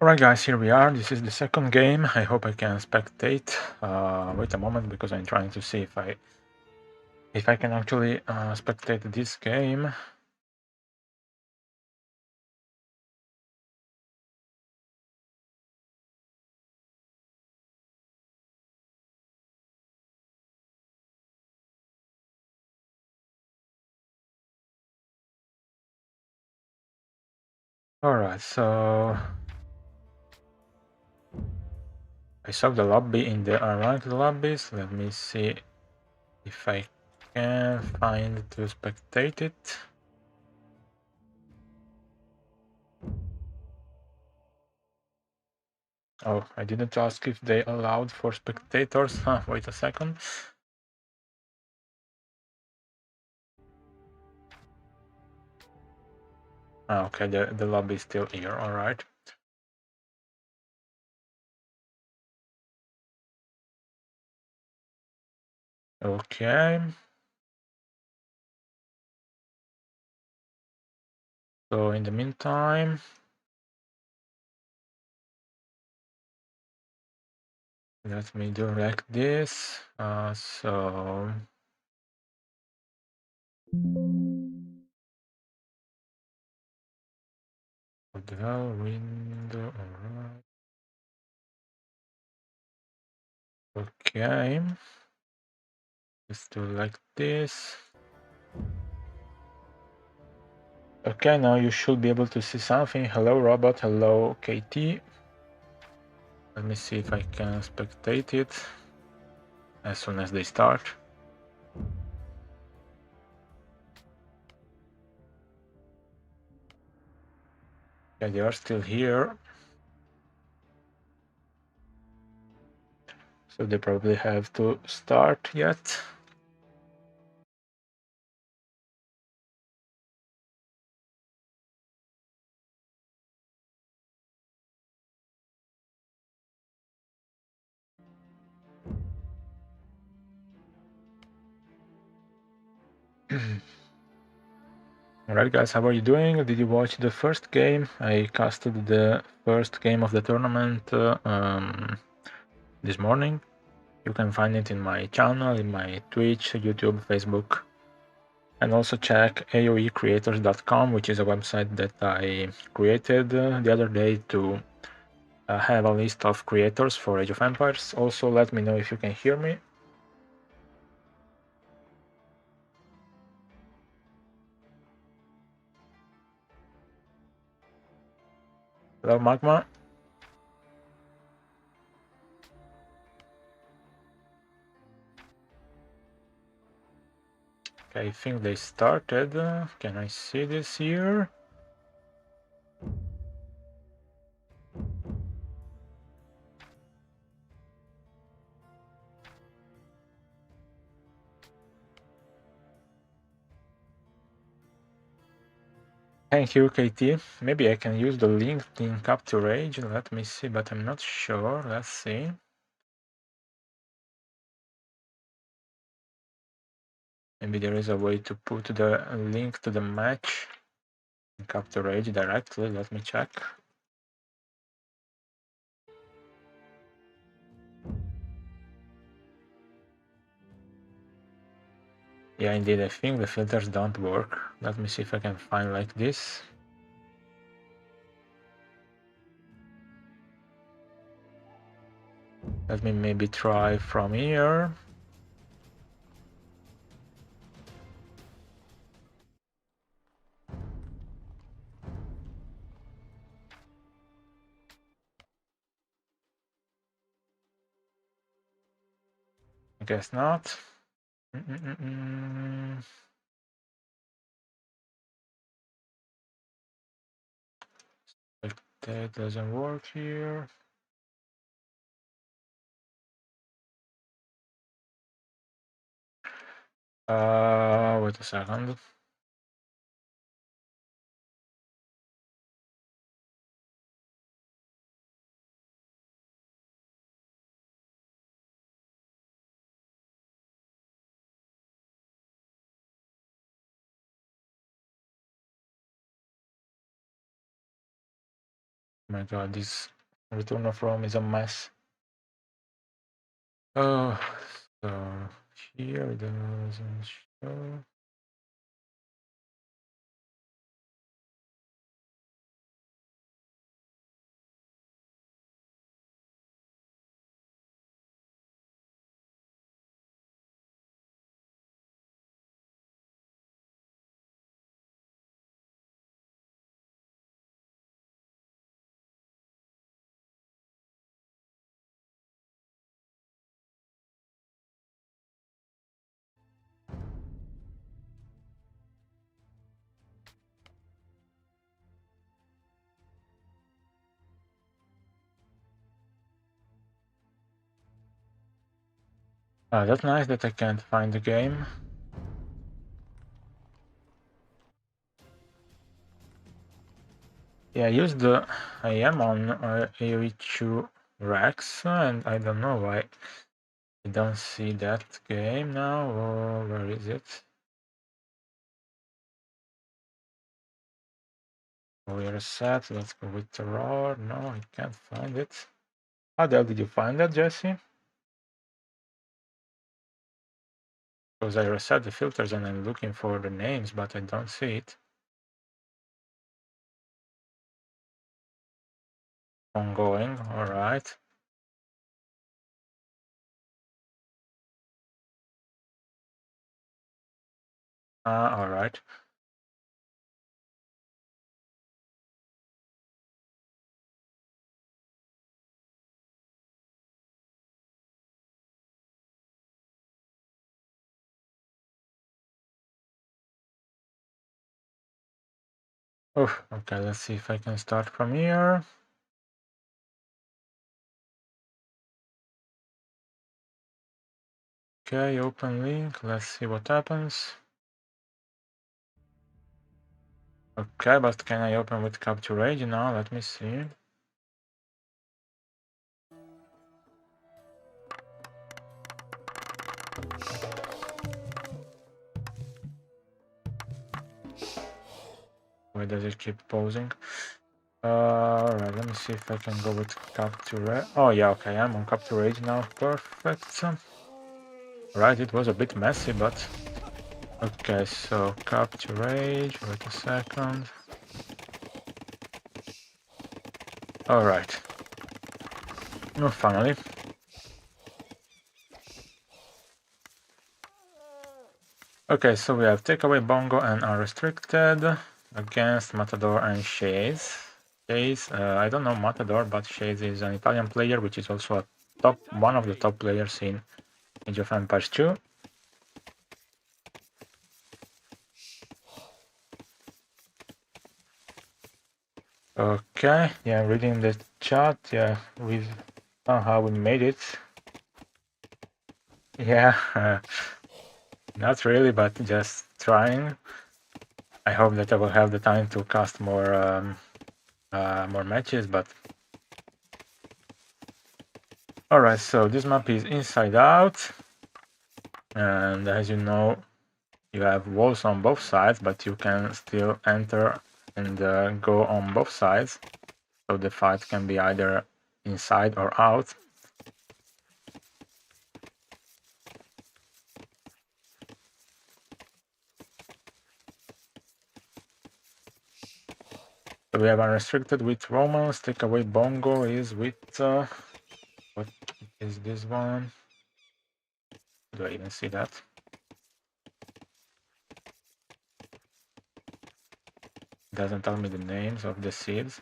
Alright guys, here we are. This is the second game. I hope I can spectate. Wait a moment, because I'm trying to see if I can actually spectate this game. Alright, so I saw the lobby in the unranked lobbies. Let me see if I can find to spectate it. Oh, I didn't ask if they allowed for spectators. Wait a second. Okay, the lobby is still here. Alright. Okay. So in the meantime, let me do like this. So the window, alright. Okay. Let's do like this. Okay, now you should be able to see something. Hello robot, hello KT. Let me see if I can spectate it as soon as they start. Okay, they are still here. So they probably have to start yet. Alright guys, how are you doing? Did you watch the first game? I casted the first game of the tournament this morning. You can find it in my channel, in my Twitch, YouTube, Facebook. And also check aoecreators.com, which is a website that I created the other day to have a list of creators for Age of Empires. Also, let me know if you can hear me. Hello, Magma. Okay, I think they started. Can I see this here? Thank you, KT. Maybe I can use the link up to Rage. Let me see, but I'm not sure. Let's see. Maybe there is a way to put the link to the match in Capture Rage directly. Let me check. Yeah, indeed, I think the filters don't work. Let me see if I can find like this. Let me maybe try from here. I guess not. That doesn't work here. Wait a second. Oh my god, this Return of Rome is a mess. Oh, so here it doesn't show. That's nice that I can't find the game. Yeah, I am on AOE2 Rex, and I don't know why I don't see that game now. Or where is it? We are set. Let's go with Terror. No, I can't find it. How the hell did you find that, Jesse? Because I reset the filters and I'm looking for the names, but I don't see it. Ongoing, alright. Alright. Oh, okay, let's see if I can start from here. Okay, open link, let's see what happens. Okay, but can I open with Capture Rage now? Let me see. Why does it keep pausing? Alright, let me see if I can go with Capture Rage. Oh yeah, okay, I'm on Capture Rage now. Perfect. Right, it was a bit messy, but... Okay, so Capture Rage, wait a second. Alright. Oh, finally. Okay, so we have Takeaway Bongo and Unrestricted against Matador and Shades. Shades, I don't know Matador, but Shades is an Italian player, which is also one of the top players in Age of Empires 2. Okay, yeah, reading the chat, yeah, somehow we made it. Yeah, not really, but just trying. I hope that I will have the time to cast more matches, but... Alright, so this map is inside out, and as you know, you have walls on both sides, but you can still enter and go on both sides, so the fight can be either inside or out. So we have Unrestricted with Romance, Takeaway Bongo is with... what is this one? Do I even see that? Doesn't tell me the names of the seeds.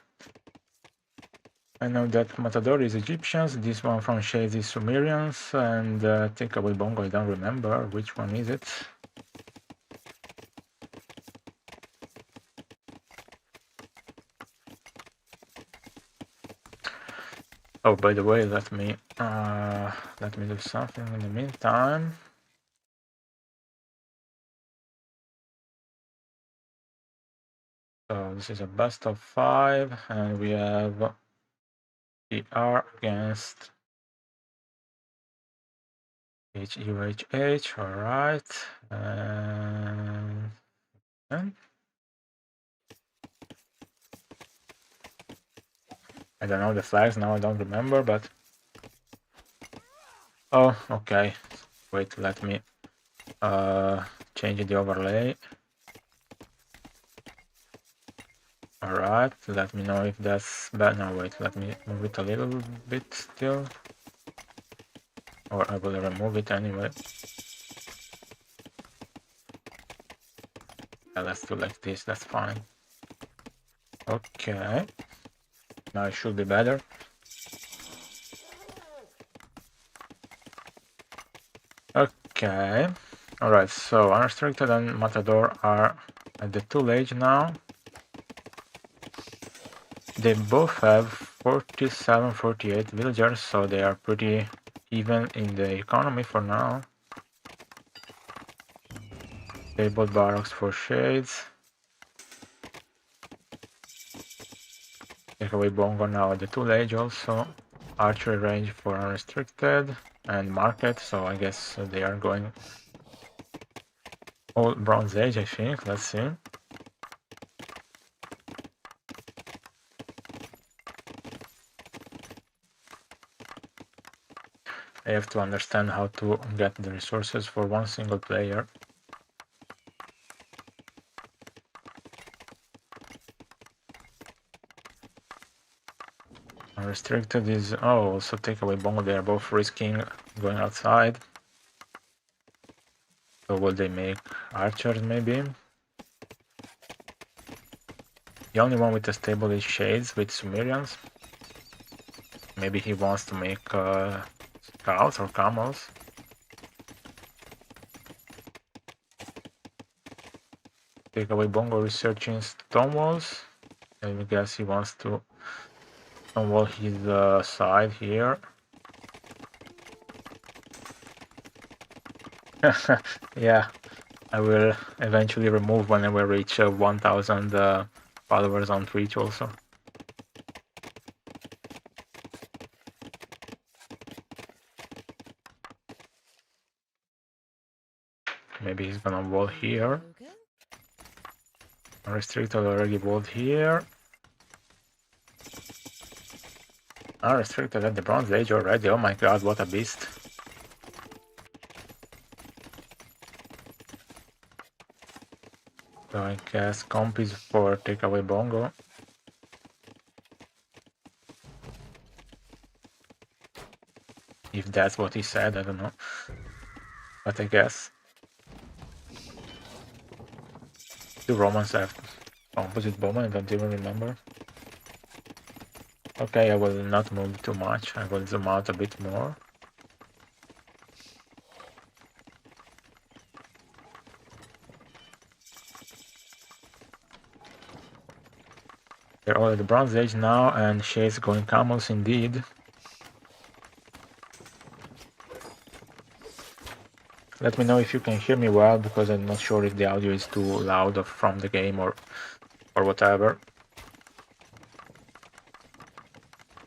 I know that Matador is Egyptians, this one from Shades is Sumerians, and Takeaway Bongo, I don't remember. Which one is it? Oh, by the way, let me do something in the meantime. So this is a best of 5, and we have PR against HUHH. All right, and I don't know the flags now, I don't remember, but... Oh, okay. Wait, let me change the overlay. Alright, let me know if that's bad. No, wait, let me move it a little bit still. Or I will remove it anyway. Yeah, let's do like this, that's fine. Okay. Now it should be better. Okay. Alright, so Unrestricted and Matador are at the tool age now. They both have 47, 48 villagers, so they are pretty even in the economy for now. They bought barracks for shades. Take away Bongo now at the tool age also. Archery range for Unrestricted and market, so I guess they are going all Bronze Age, I think. Let's see. I have to understand how to get the resources for one single player. Unrestricted is... oh, also take away Bongo, they are both risking going outside. So will they make archers maybe? The only one with a stable is Shades with Sumerians. Maybe he wants to make scouts or camels. Take away Bongo researching stone walls. I guess he wants to stonewall his side here. Yeah, I will eventually remove when I will reach 1000 followers on Twitch also. Maybe he's gonna wall here. Unrestricted already walled here. Unrestricted at the Bronze Age already. Oh my god, what a beast. So I guess comp is for takeaway Bongo. If that's what he said, I don't know. But I guess. The Romans have opposite bowman, I don't even remember. Okay, I will not move too much, I will zoom out a bit more. They're all at the Bronze Age now, and Shades going camels indeed. Let me know if you can hear me well, because I'm not sure if the audio is too loud from the game or whatever.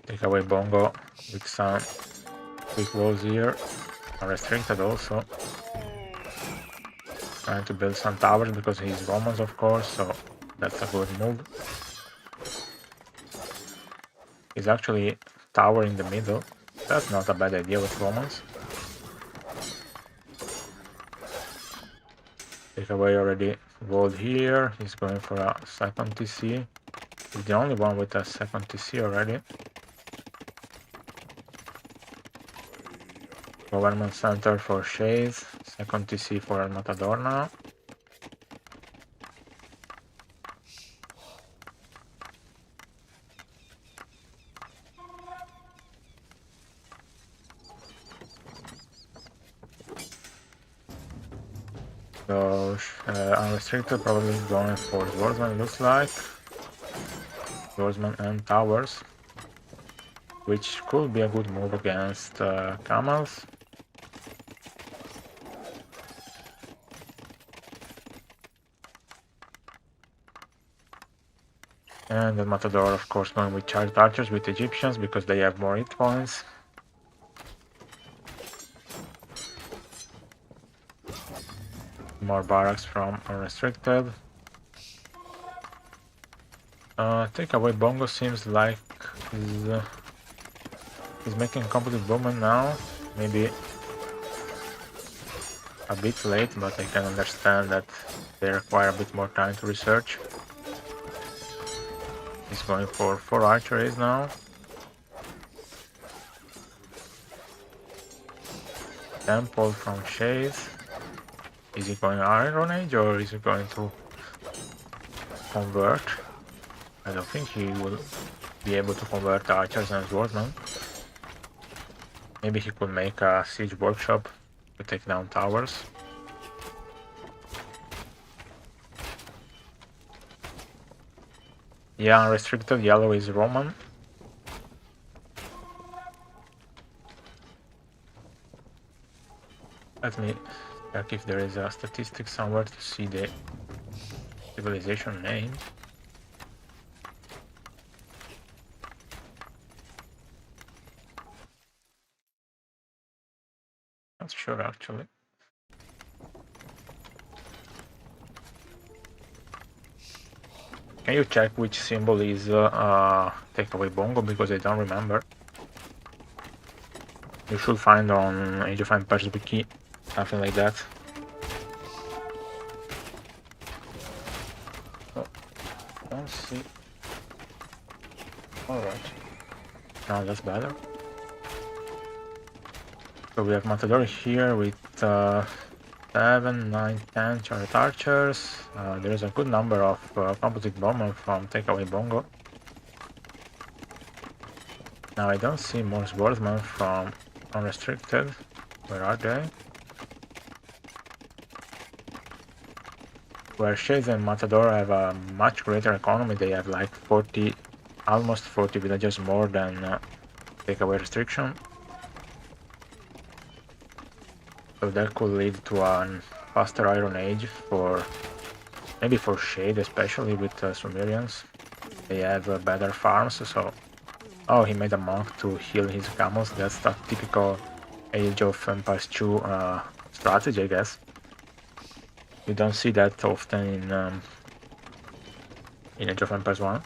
Take away Bongo with some quick walls here. Unrestricted also. Trying to build some towers because he's Romans, of course, so that's a good move. He's actually tower in the middle. That's not a bad idea with Romans. Take away already walled here. He's going for a second TC. He's the only one with a second TC already. Government center for Shades. Second TC for El Matador now. So Unrestricted probably going for Swordsman, looks like. Swordsman and towers, which could be a good move against camels. And the Matador, of course, going with charged archers with Egyptians because they have more hit points. More barracks from Unrestricted. Take away Bongo seems like He's making composite bowman now. Maybe a bit late, but I can understand that they require a bit more time to research. He's going for 4 archeries now. Temple from Shades. Is he going Iron Age or is he going to convert? I don't think he will be able to convert archers and swordsmen. Maybe he could make a siege workshop to take down towers. Yeah, unrestricted yellow is Roman. Let me check if there is a statistic somewhere to see the civilization name. Not sure actually. Can you check which symbol is takeaway bongo, because I don't remember. You should find on Age of Empires wiki, something like that. Oh, don't see. Alright. Now that's better. So we have Matador here with 7, 9, 10 chariot archers. There is a good number of composite bowmen from Takeaway Bongo. Now I don't see more swordsmen from Unrestricted. Where are they? Where Shades and Matador have a much greater economy. They have like 40, almost 40 villages more than Takeaway Restriction. So that could lead to a faster Iron Age for, maybe for Shade, especially with Sumerians. They have better farms, so... Oh, he made a monk to heal his camels. That's the typical Age of Empires 2 strategy, I guess. You don't see that often in Age of Empires 1.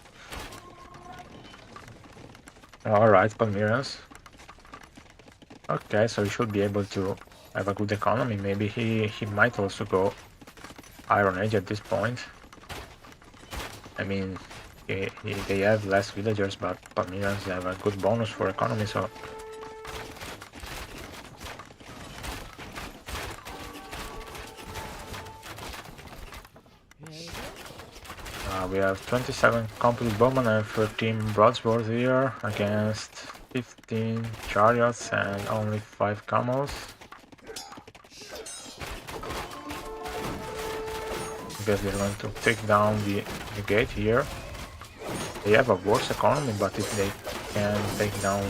Alright, Palmyrans. Okay, so he should be able to have a good economy. Maybe he might also go Iron Age at this point. I mean, they have less villagers, but Palmyrans have a good bonus for economy, so... We have 27 complete bowmen and 13 broadswords here against 15 chariots and only 5 camels. I guess they're going to take down the gate here. They have a worse economy, but if they can take down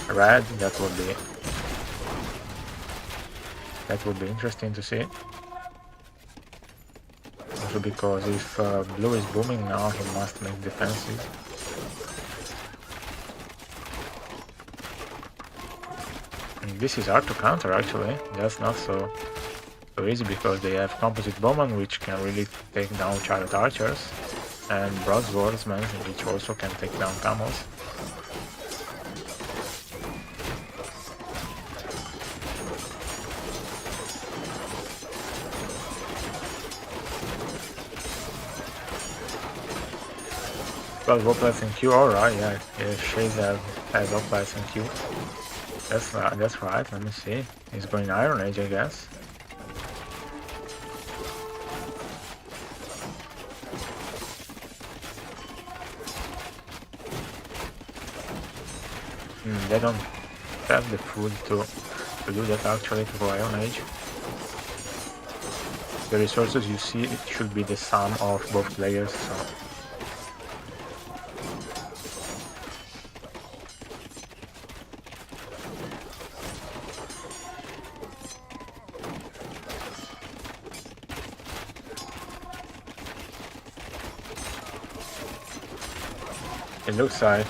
red, that would be interesting to see. Also because if blue is booming now, he must make defensive. And this is hard to counter actually. That's not so easy because they have composite bowmen, which can really take down chariot archers, and broadswordsmen, which also can take down camels. Well, hoplites in Q, alright, yeah, Shades has hoplites in Q. That's right, let me see. He's going Iron Age, I guess. They don't have the food to do that actually, to go Iron Age. The resources you see, it should be the sum of both players, so... It looks like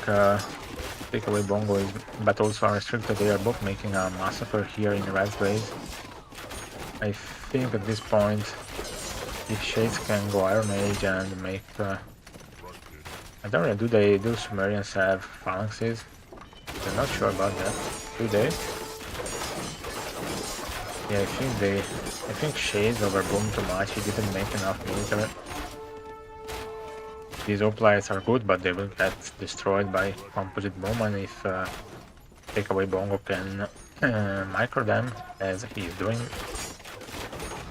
Takeaway Bongo is, but also Unrestricted, they are both making a massacre here in Red's base. I think at this point, if Shades can go Iron Age and make I don't know, do they do Sumerians have phalanxes? I'm not sure about that. Do they? Yeah, I think Shades overboomed too much, he didn't make enough military. These hoplites are good, but they will get destroyed by composite bowman if Takeaway Bongo can micro them, as he is doing.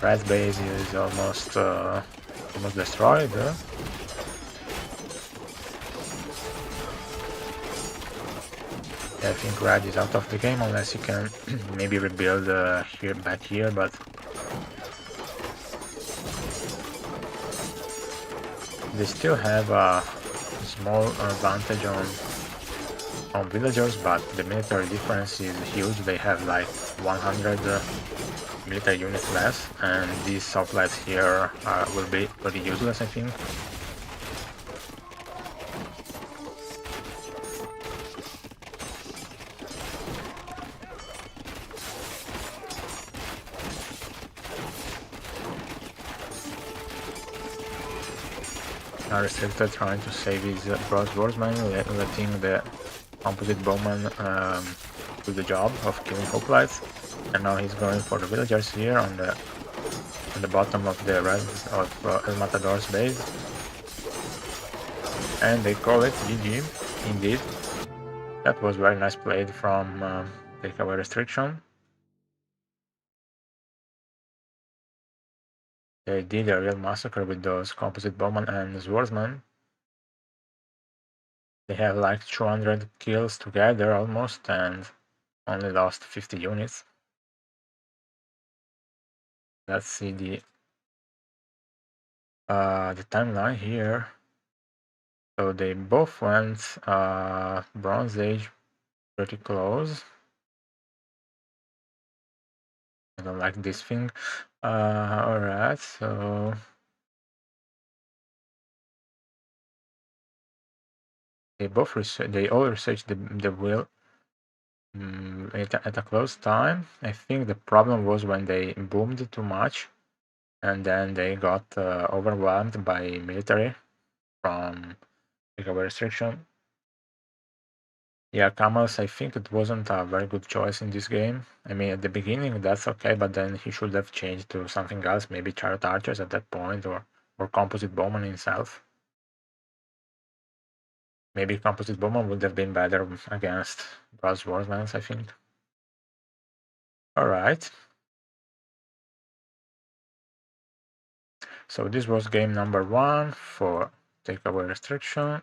Rat's base is almost destroyed. I think Rad is out of the game unless he can maybe rebuild back here, but they still have a small advantage on villagers, but the military difference is huge. They have like 100 military units less, and these hoplites here will be pretty useless, I think. Restricted trying to save his bronze swordsman, letting the composite bowman do the job of killing hoplites, and now he's going for the villagers here on the bottom of the res of El Matador's base, and they call it GG. Indeed, that was very nice played from Takeaway Restriction. They did a real massacre with those composite bowman and swordsman. They have like 200 kills together almost, and only lost 50 units. Let's see the timeline here. So they both went Bronze Age pretty close. I don't like this thing. Alright, so they all researched the wheel at a close time. I think the problem was when they boomed too much, and then they got overwhelmed by military from Takeaway Restriction. Yeah, Camels, I think it wasn't a very good choice in this game. I mean, at the beginning, that's okay, but then he should have changed to something else, maybe Chariot Archers at that point, or Composite Bowman himself. Maybe Composite Bowman would have been better against Brass Swordsmans, I think. Alright. So this was game number 1 for Takeaway Restriction.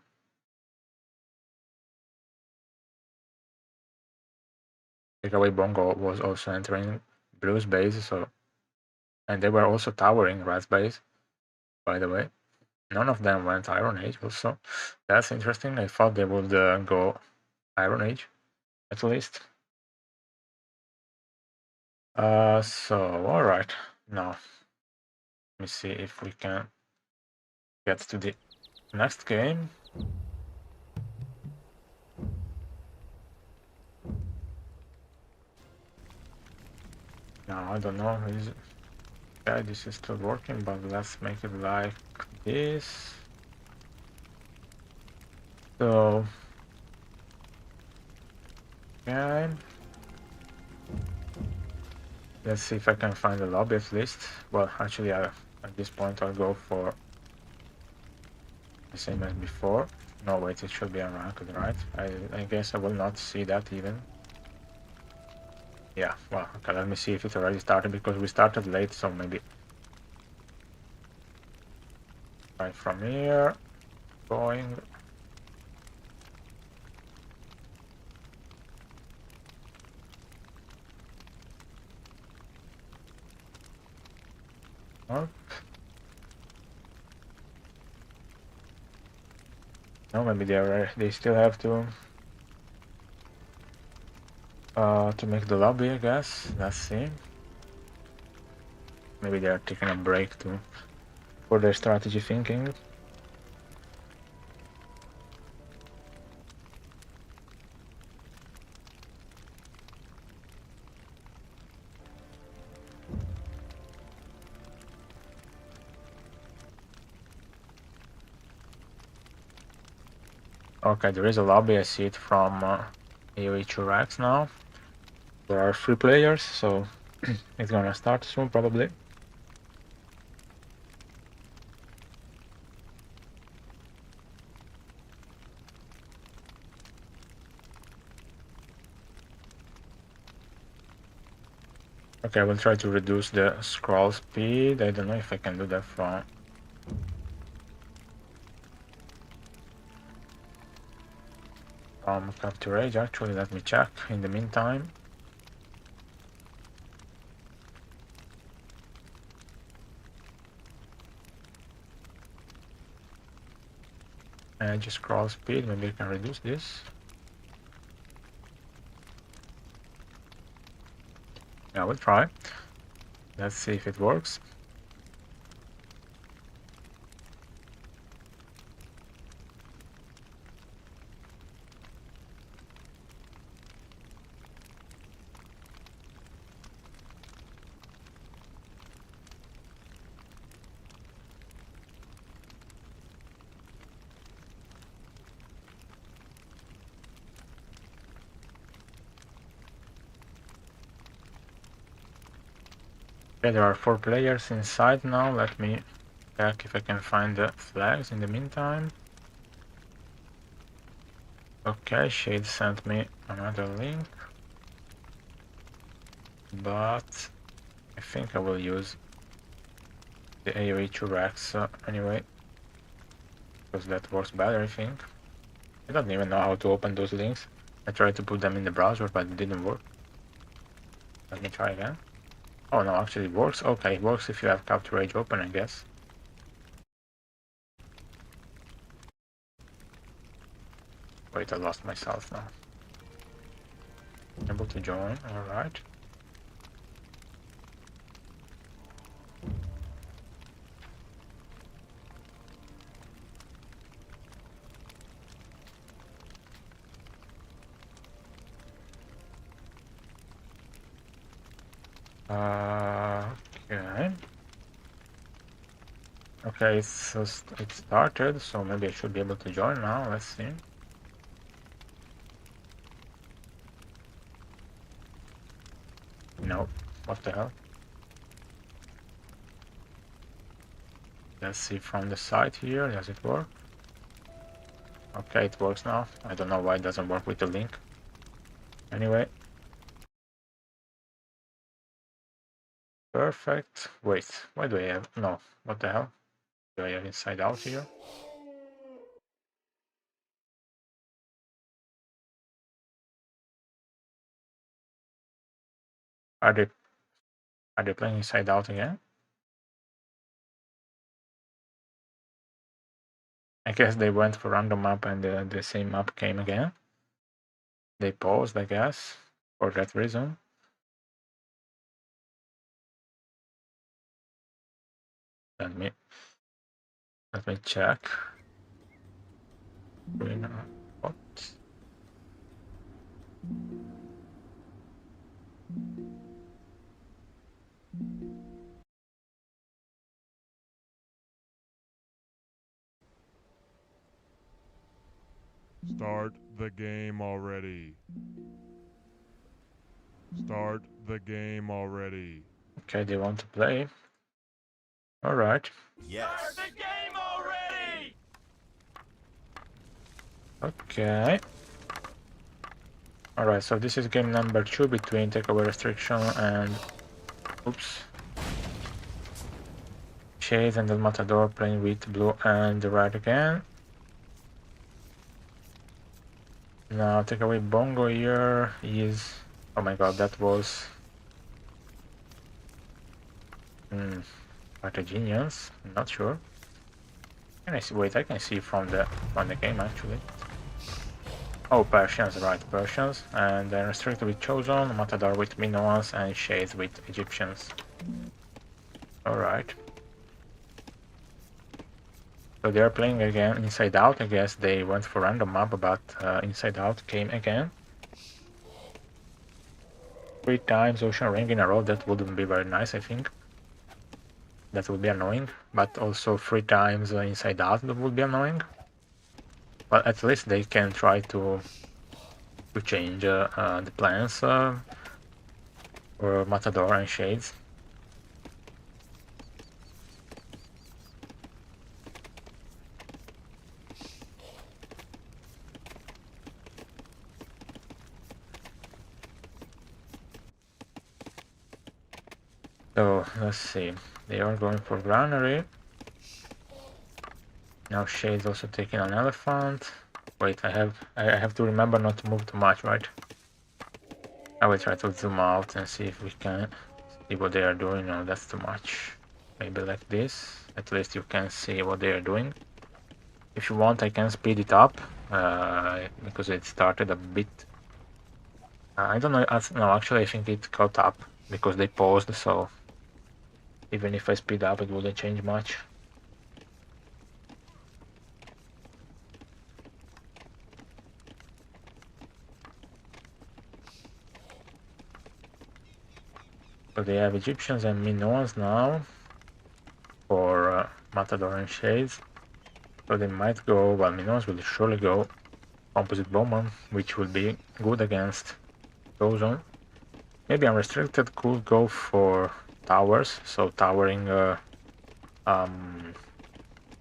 Takeaway Bongo was also entering Blue's base, and they were also towering Rat's base, by the way. None of them went Iron Age also. That's interesting. I thought they would go Iron Age, at least. So, alright. Now, let me see if we can get to the next game. Now, I don't know. Okay, this is still working, but let's make it like this. So, okay. Let's see if I can find a lobby at least. Well, actually, at this point, I'll go for the same as before. No, wait, it should be unranked, right? I guess I will not see that even. Yeah, well, okay, let me see if it already started, because we started late, so maybe. Right from here, going. Up. No, maybe they still have to make the lobby, I guess. Let's see. Maybe they are taking a break for their strategy thinking. Okay, there is a lobby. I see it from AoE 2 racks now. There are 3 players, so it's gonna start soon probably. Okay, I will try to reduce the scroll speed. I don't know if I can do that from Capture Age. Actually, let me check in the meantime. Just scroll speed, maybe I can reduce this. I will try. Let's see if it works. Okay, there are 4 players inside now. Let me check if I can find the flags in the meantime. Okay, Shade sent me another link, but I think I will use the AoE 2 racks anyway, because that works better, I think. I don't even know how to open those links. I tried to put them in the browser, but it didn't work. Let me try again. Oh no, actually it works. Okay, it works if you have Capture Age open, I guess. Wait, I lost myself now. Able to join, alright. Okay. Okay, it started, so maybe I should be able to join now. Let's see. No, what the hell? Let's see from the side here. Does it work? Okay, it works now. I don't know why it doesn't work with the link. Anyway. Perfect. Wait, why do I have... No, what the hell? Do I have inside out here? Are they playing inside out again? I guess they went for random map and the same map came again. They paused, I guess, for that reason. Let me check. What? Start the game already. Start the game already. Okay, they want to play. All right. Yes. Start the game already! Okay. All right, so this is game number 2 between Takeaway Restriction and... Oops. Shades and El Matador playing with blue and red again. Now Takeaway Bongo here is... Oh my god, that was... Carthaginians, not sure. Can I see? Wait, I can see from the game actually. Oh, Persians, right, Persians, and then restricted with Chosen, Matador with Minoans, and Shades with Egyptians. Alright. So they are playing again Inside Out. I guess they went for random map, but Inside Out came again. 3 times Ocean Ring in a row, that wouldn't be very nice, I think. That would be annoying, but also 3 times Inside Out, that would be annoying. Well, at least they can try to change the plans for Matador and Shades. So let's see, they are going for Granary. Now Shade's also taking an elephant. Wait, I have to remember not to move too much, right? I will try to zoom out and see if we can see what they are doing. No, that's too much. Maybe like this. At least you can see what they are doing. If you want, I can speed it up because it started a bit. I don't know. No, actually, I think it caught up because they paused. So even if I speed up, it wouldn't change much. So they have Egyptians and Minoans now for Matador and Shades. So they might go, well, Minoans will surely go Composite Bowman, which will be good against Ozone. Maybe Unrestricted could go for towers, so towering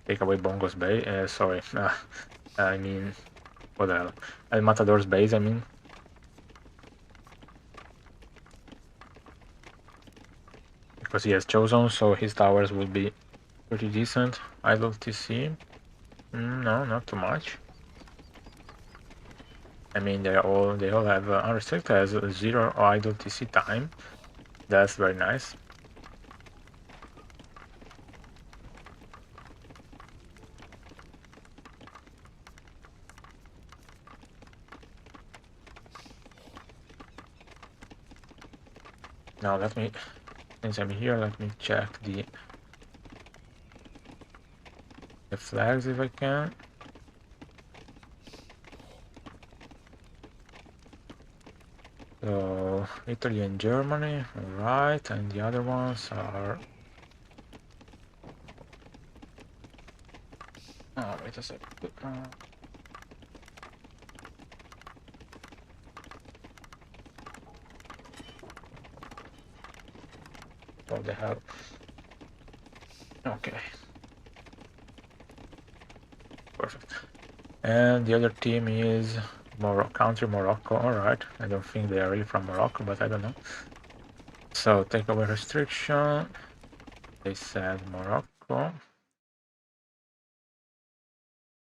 take away Bongo's base, sorry, I mean, what the hell, El Matador's base, I mean. Because he has Chosen, so his towers will be pretty decent. Idle TC, no, not too much. I mean, they all have Unrestricted has 0 idle TC time. That's very nice. Now let me, since I'm here, let me check the flags if I can. So Italy and Germany, right, and the other ones are. Oh, wait a sec. What the hell? Okay. Perfect. And the other team is Morocco. Alright. I don't think they are really from Morocco, but I don't know. So take away restriction. They said Morocco.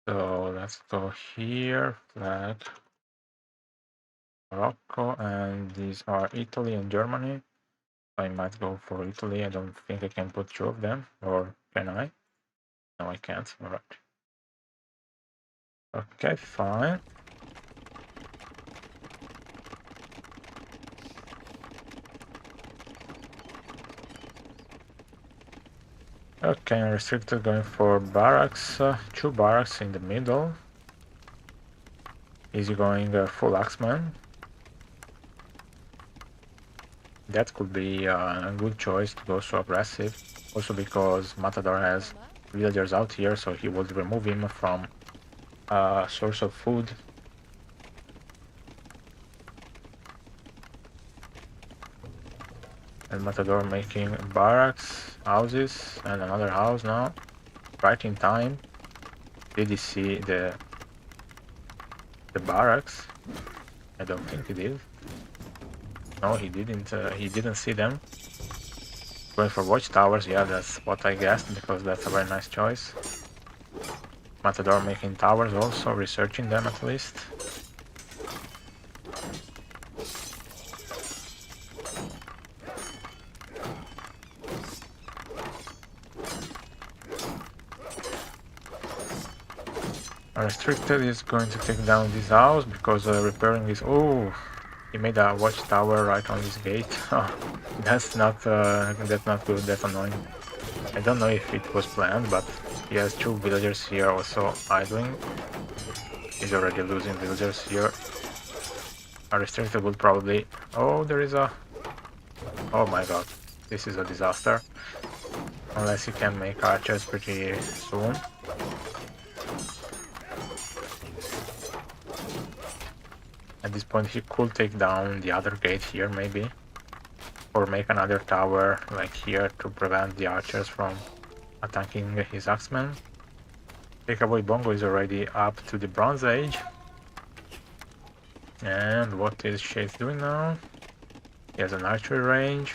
So let's go here. Flag Morocco, and these are Italy and Germany. I might go for Italy. I don't think I can put 2 of them, or can I? No, I can't. Alright. Okay, fine. Okay, Unrestricted going for barracks. 2 barracks in the middle. Is he going full Axeman? That could be a good choice to go so aggressive. Also because Matador has villagers out here, so he would remove him from a source of food. And Matador making barracks, houses, and another house now. Right in time. Did he see the barracks? I don't think he did. No, he didn't. He didn't see them. Going for watchtowers, yeah, that's what I guessed, because that's a very nice choice. Matador making towers also, researching them at least. Unrestricted is going to take down this house because repairing this. Oh, he made a watchtower right on this gate. Oh, that's not good. That's annoying. I don't know if it was planned, but he has 2 villagers here also idling. He's already losing villagers here. Unrestricted will probably. Oh, there is a. Oh my god, this is a disaster. Unless he can make archers pretty soon. At this point he could take down the other gate here maybe, or make another tower like here to prevent the archers from attacking his axemen. Takeaway Bongo is already up to the Bronze Age. And what is Shades doing now? He has an archery range.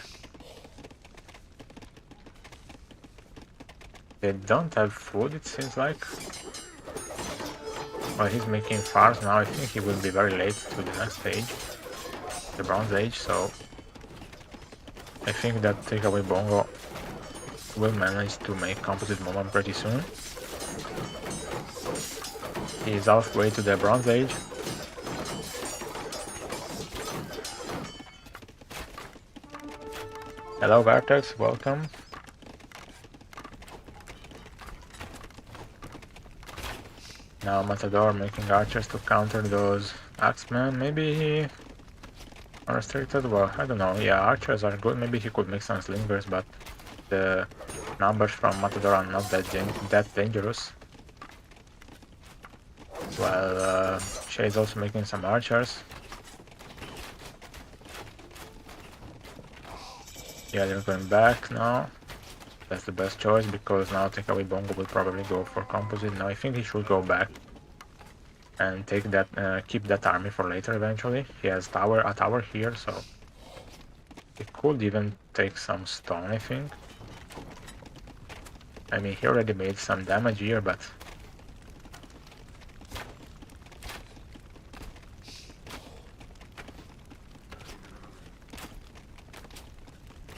They don't have food, it seems like. Well, he's making farms now. I think he will be very late to the next stage, the Bronze Age, so I think that Takeaway Bongo will manage to make composite moment pretty soon. He is halfway to the Bronze Age. Hello Vertex, welcome. Now Matador making archers to counter those axemen. Maybe he unrestricted? Well, I don't know. Yeah, archers are good. Maybe he could make some slingers, but the numbers from Matador are not that dangerous. Well, Shade's also making some archers. Yeah, they're going back now. That's the best choice because now Takeaway Bongo will probably go for composite. Now I think he should go back and take that, keep that army for later eventually. He has a tower here, so he could even take some stone, I think. I mean, he already made some damage here, but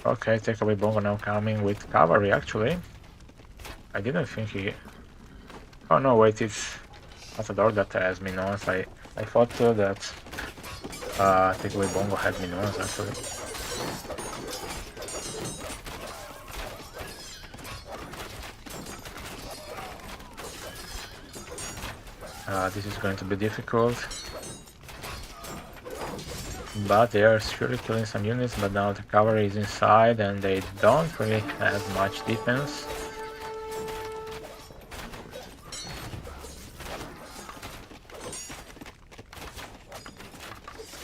okay, Takeaway Bongo now coming with cavalry, actually. I didn't think he... Oh no, wait, it's Matador that has Minoans. I thought that Takeaway Bongo had Minoans, actually. This is going to be difficult. But they are surely killing some units, but now the cavalry is inside and they don't really have much defense.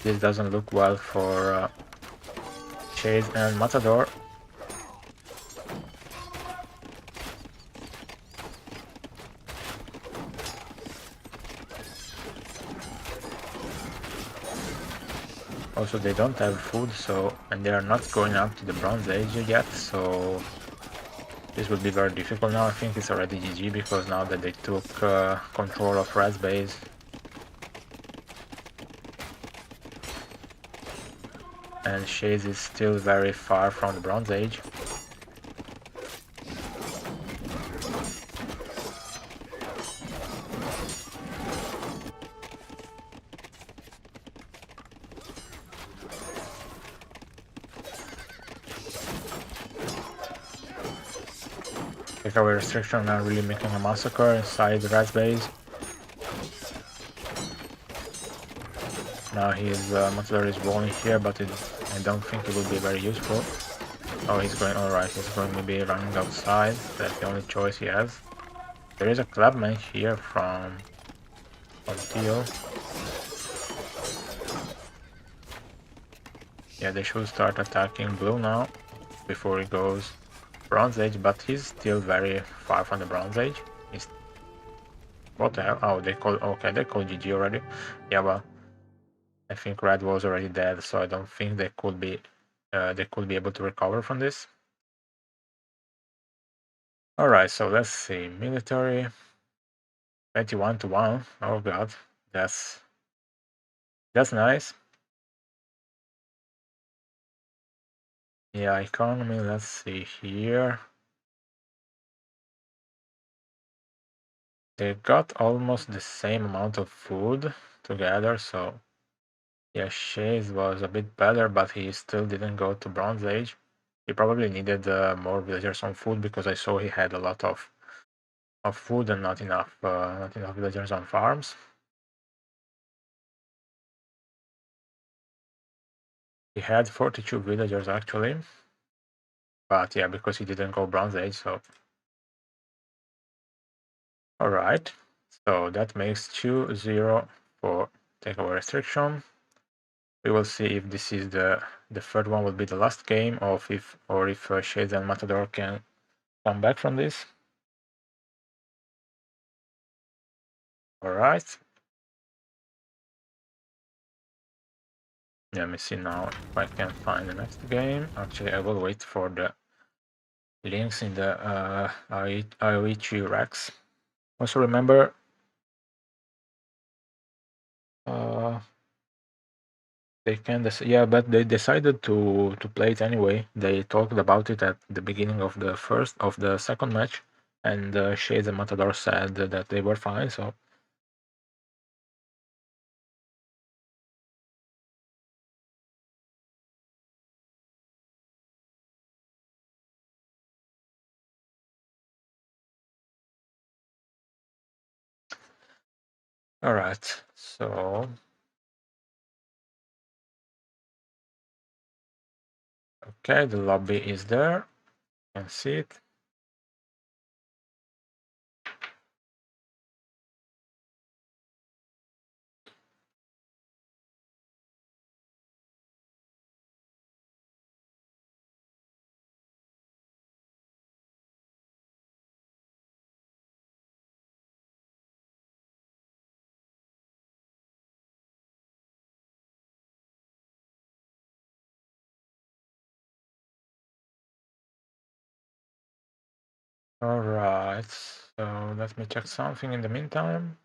This doesn't look well for Chase and Matador. Also, they don't have food, so, and they are not going up to the Bronze Age yet, so this will be very difficult now. I think it's already GG because now that they took control of Red's base. And Shades is still very far from the Bronze Age. Takeaway restriction are really making a massacre inside the Red's base. Now his Matador is walling here, but I don't think it will be very useful. Oh, he's going, alright, he's going to be running outside. That's the only choice he has. There is a clubman here from Teal. Yeah, they should start attacking blue now before he goes Bronze Age, but he's still very far from the Bronze Age. He's... What the hell? Oh, they called GG already. Yeah, well, I think Red was already dead, so I don't think they could be able to recover from this. Alright, so let's see. Military 21-1. Oh god, that's nice. Yeah, economy, let's see here. They got almost the same amount of food together, so yeah, Shays was a bit better, but he still didn't go to Bronze Age. He probably needed more villagers on food because I saw he had a lot of food and not enough villagers on farms. He had 42 villagers actually, but yeah, because he didn't go Bronze Age, so. Alright, so that makes 2-0 for takeaway restriction. We will see if this is the third one will be the last game, or if Shades and Matador can come back from this. All right. Let me see now if I can find the next game. Actually, I will wait for the links in the HUHH racks. Also remember, they can yeah, but they decided to play it anyway. They talked about it at the beginning of the second match, and Shades and Matador said that they were fine. So. All right, so okay, the lobby is there. You can see it. All right, so let me check something in the meantime.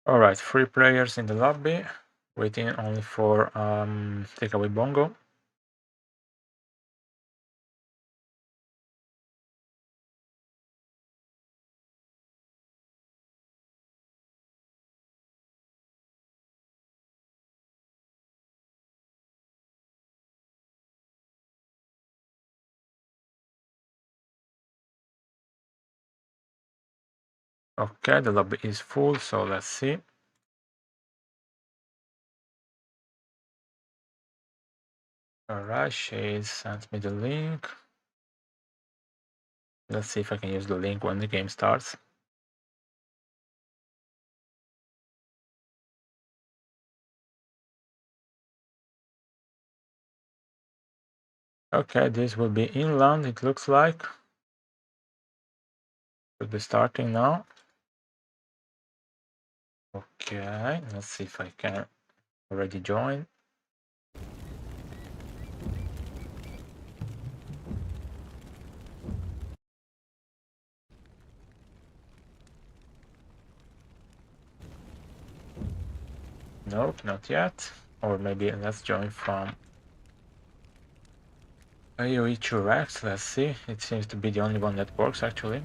All right, 3 players in the lobby, waiting only for takeaway bongo. Okay, the lobby is full, so let's see. All right, Shades sent me the link. Let's see if I can use the link when the game starts. Okay, this will be inland, it looks like. Should be starting now. Okay, let's see if I can already join. Nope, not yet. Or maybe let's join from HUHH racks. Let's see. It seems to be the only one that works actually.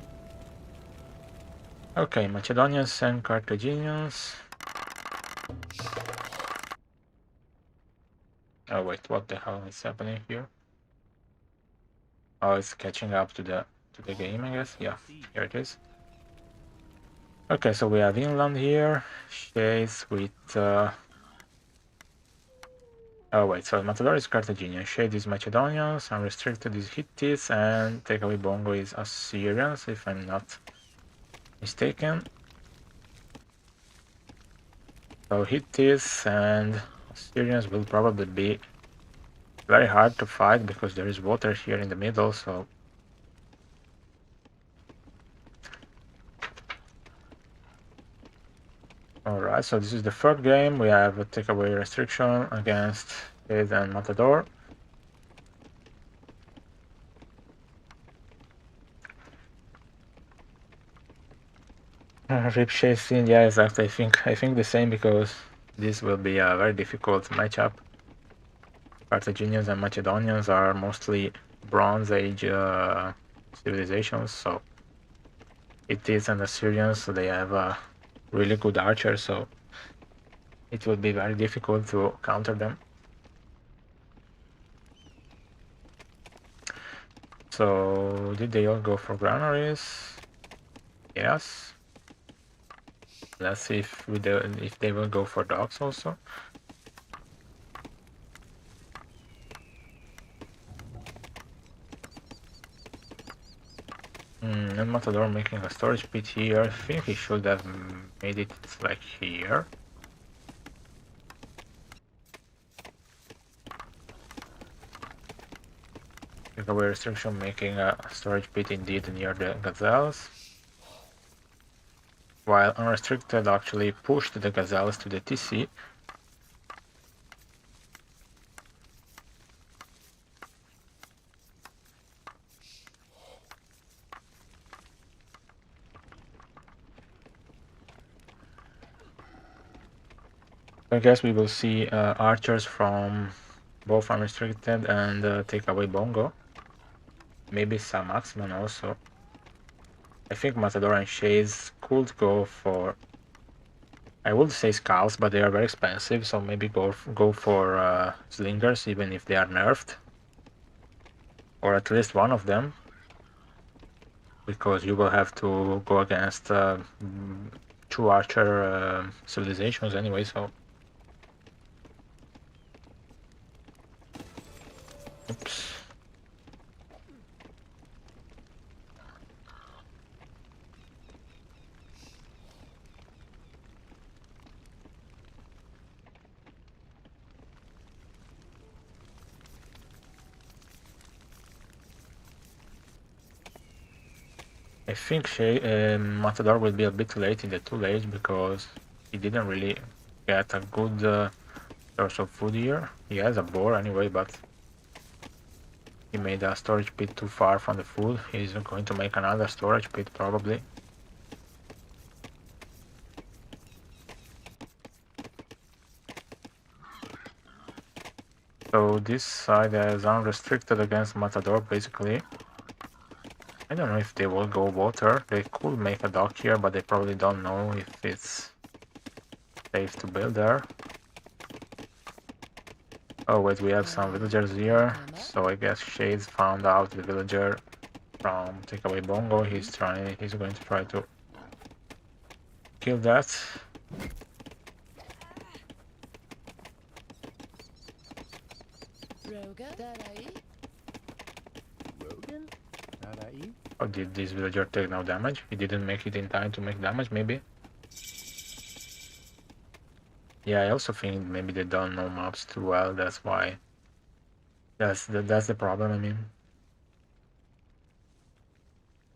Okay, Macedonians and Carthaginians. Oh wait, what the hell is happening here? Oh, it's catching up to the game, I guess. Yeah, here it is. Okay, so we have inland here. Shades with oh wait, so Matador is Carthaginian, Shade is Macedonians, Unrestricted is Hittites, and Takeaway Bongo is Assyrians, if I'm not mistaken. So Hittites and Assyrians will probably be very hard to fight because there is water here in the middle, so alright, so this is the third game. We have a takeaway restriction against Shade and Matador. Rip chasing, yeah, exactly. I think the same because this will be a very difficult matchup. Carthaginians and Macedonians are mostly Bronze Age civilizations, so Hittites and Assyrians, they have really good archers, so it will be very difficult to counter them. So did they all go for granaries? Yes. Let's see if they will go for dogs also. And Matador making a storage pit here. I think he should have made it like here. Takeaway restriction making a storage pit indeed near the gazelles. While unrestricted actually pushed the gazelles to the TC. I guess we will see archers from both unrestricted and takeaway bongo. Maybe some axemen also. I think Matador and Shades could go for, I would say scouts, but they are very expensive, so maybe go for slingers, even if they are nerfed. Or at least one of them. Because you will have to go against 2 archer civilizations anyway, so... Oops. I think Matador will be a bit late in the 2 age because he didn't really get a good source of food here. He has a boar anyway, but he made a storage pit too far from the food. He's going to make another storage pit probably. So this side is unrestricted against Matador basically. I don't know if they will go water. They could make a dock here, but they probably don't know if it's safe to build there. Oh wait, we have some villagers here, so I guess Shades found out the villager from Takeaway Bongo. He's going to try to kill that. Oh, did this villager take no damage? He didn't make it in time to make damage, maybe? Yeah, I also think maybe they don't know mobs too well, that's why. That's the problem, I mean.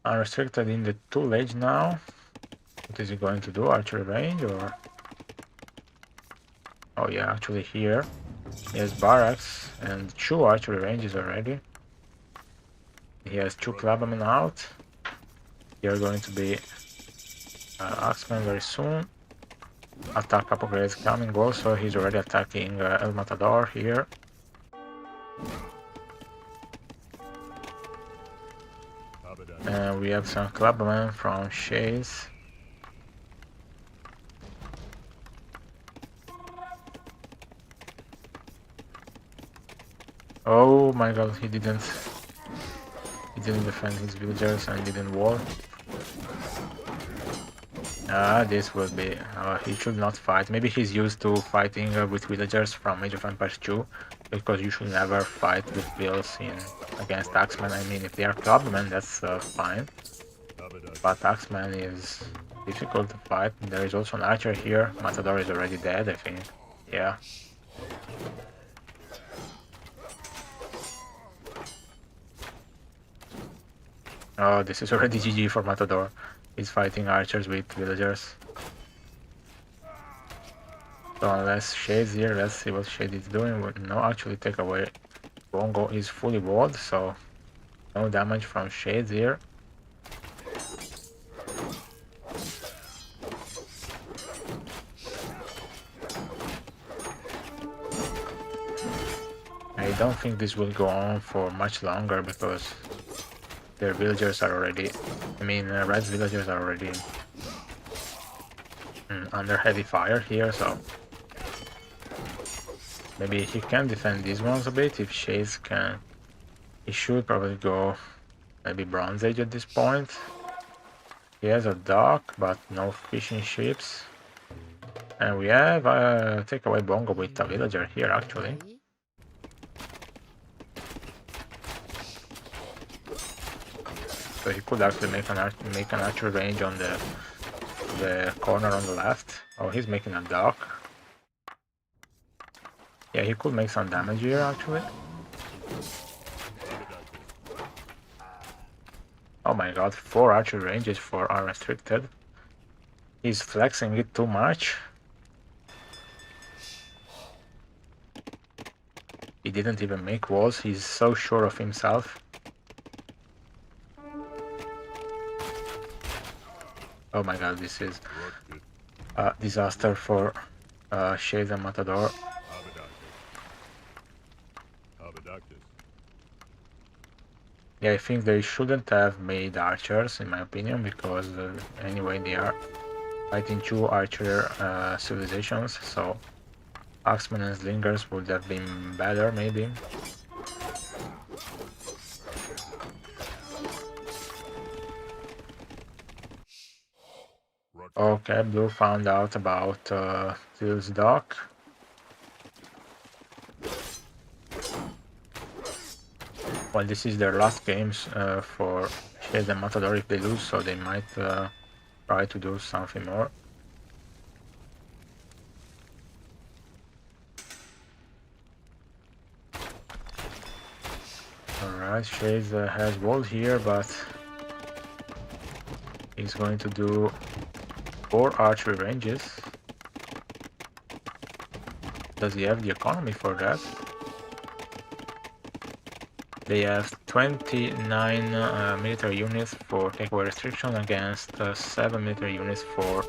Unrestricted in the 2 age now. What is he going to do? Archery range or... Oh yeah, actually here. He has barracks and 2 archery ranges already. He has 2 clubmen out. They are going to be axemen very soon. Attack upgrades coming also. He's already attacking El Matador here. And we have some clubmen from Shades. Oh my god, he didn't defend his villagers and didn't wall. This will be... he should not fight. Maybe he's used to fighting with villagers from Age of Empires 2, because you should never fight with vills against axemen. I mean, if they are clubmen, that's fine. But axemen is difficult to fight. There is also an archer here. Matador is already dead, I think. Yeah. Oh, this is already GG for Matador. He's fighting archers with villagers. So unless Shade's here, let's see what Shade is doing. No, actually take away. Bongo is fully walled, so no damage from Shades here. I don't think this will go on for much longer because their villagers are already, Red's villagers are already under heavy fire here, so maybe he can defend these ones a bit if Shades can. He should probably go maybe Bronze Age at this point. He has a dock, but no fishing ships. And we have a takeaway bongo with a villager here, actually. Okay. So he could actually make an archer range on the corner on the left. Oh, he's making a dock. Yeah, he could make some damage here, actually. Oh my god, 4 archer ranges for unrestricted. He's flexing it too much. He didn't even make walls, he's so sure of himself. Oh my god, this is a disaster for Shades and Matador. Yeah, I think they shouldn't have made archers, in my opinion, because anyway they are fighting 2 archer civilizations, so Axemen and Slingers would have been better, maybe. Okay, Blue found out about Teal's dock. Well, this is their last games for Shades and Matador if they lose, so they might try to do something more. Alright, Shades has wall here, but he's going to do 4 archery ranges. Does he have the economy for that? They have 29 military units for takeaway restriction against 7 military units for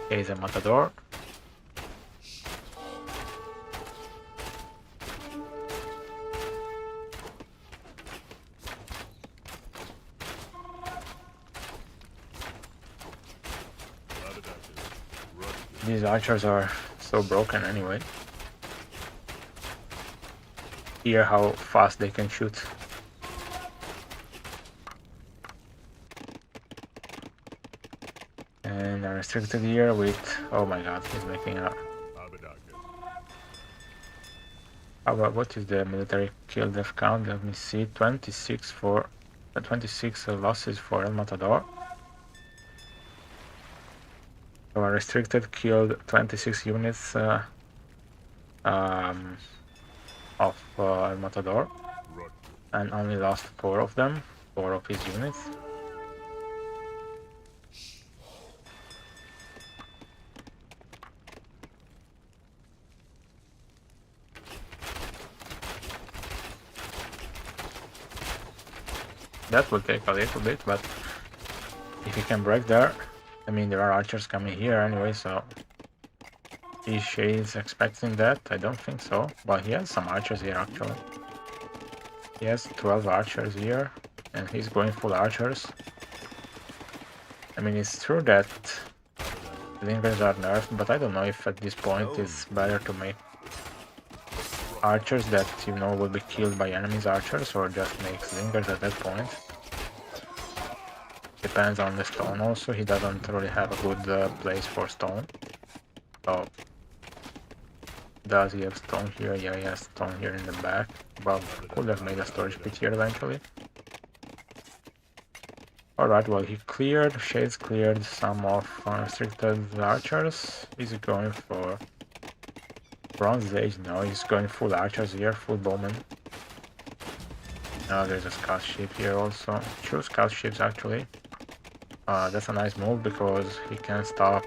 Shades and Matador. These archers are so broken anyway. Hear how fast they can shoot. And a restricted here with, oh my god, he's making a... what is the military kill death count? Let me see, 26 for 26 losses for El Matador. So a restricted killed 26 units of El Matador, and only lost 4 of them, 4 of his units. That will take a little bit, but if he can break there, I mean there are archers coming here anyway, so is Shades expecting that? I don't think so, but he has some archers here actually. He has 12 archers here, and he's going full archers. I mean, it's true that Slingers are nerfed, but I don't know if at this point it's better to make archers that, you know, will be killed by enemies' archers, or just make Slingers at that point. Depends on the stone also, he doesn't really have a good place for stone. So, does he have stone here? Yeah, he has stone here in the back, but could have made a storage pit here eventually. Alright, well, he cleared, Shades cleared some of unrestricted archers. Is he going for Bronze Age? No, he's going full archers here, full bowmen. Now there's a scout ship here also. 2 scout ships actually. That's a nice move because he can stop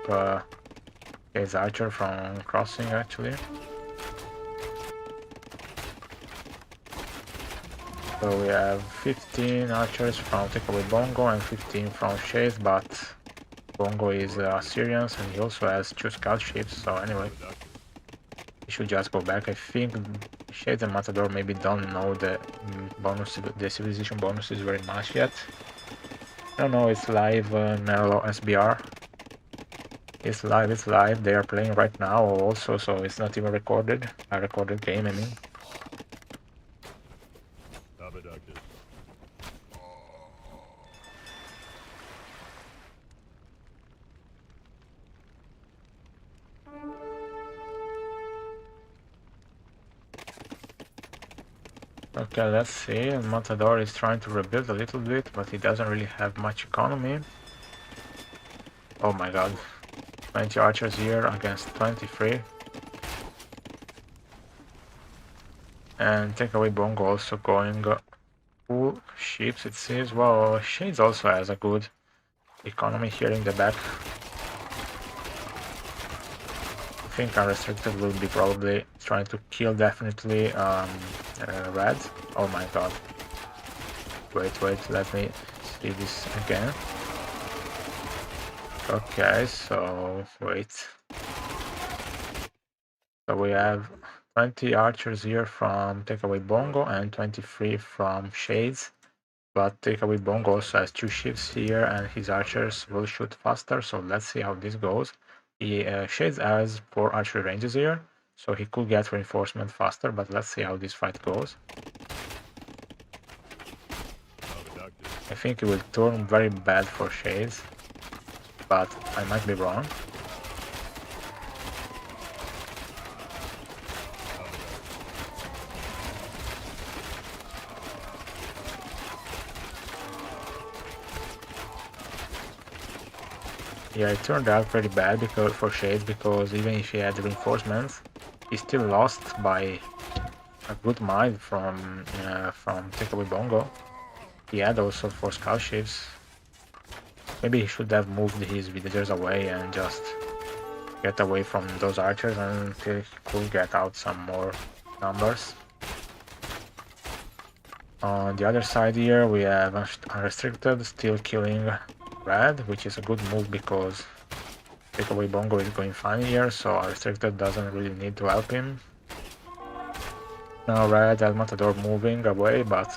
his archer from crossing actually. So we have 15 archers from Takeaway Bongo and 15 from Shades, but Bongo is Assyrians and he also has 2 scout ships, so anyway, he should just go back. I think Shades and Matador maybe don't know the civilization bonuses very much yet. I don't know, it's live Nerlo SBR. It's live, they are playing right now also, so it's not even recorded. A recorded game, I mean. Okay, let's see. Matador is trying to rebuild a little bit, but he doesn't really have much economy. Oh my god. 20 archers here against 23. And Takeaway Bongo also going full ships, it seems. Well, Shades also has a good economy here in the back. I think Unrestricted will be probably trying to kill definitely Red. Oh my god. Wait, let me see this again. Okay, so wait. So we have 20 archers here from Takeaway Bongo and 23 from Shades. But Takeaway Bongo also has 2 ships here and his archers will shoot faster, so let's see how this goes. Shades has 4 archery ranges here, so he could get reinforcement faster, but let's see how this fight goes. I think it will turn very bad for Shades, but I might be wrong. Yeah, it turned out pretty bad for Shades, because even if he had reinforcements, he still lost by a good mile from Takeaway Bongo. He had also 4 scout ships. Maybe he should have moved his villagers away and just get away from those archers until he could get out some more numbers. On the other side here, we have Unrestricted still killing Red, which is a good move because Takeaway Bongo is going fine here, so Unrestricted doesn't really need to help him. Now Red and Matador moving away, but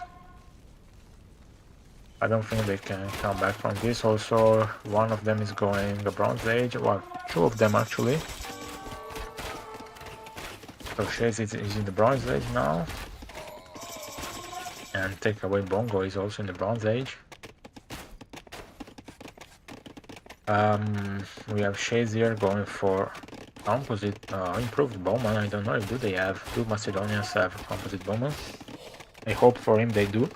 I don't think they can come back from this. Also, one of them is going a Bronze Age, well, 2 of them actually. So Shades is in the Bronze Age now. And Takeaway Bongo is also in the Bronze Age. We have Shades here going for composite improved bowman. I don't know if do Macedonians have composite bowman. I hope for him they do.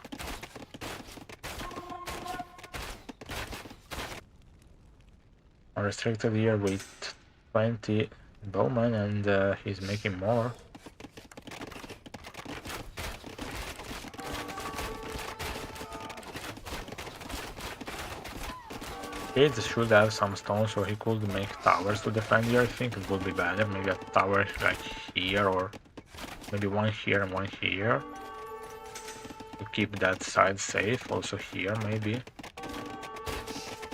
Unrestricted here with 20 bowman, and he's making more. Shades should have some stones, so he could make towers to defend here. I think it would be better. Maybe a tower like here, or maybe one here and one here, to keep that side safe. Also here, maybe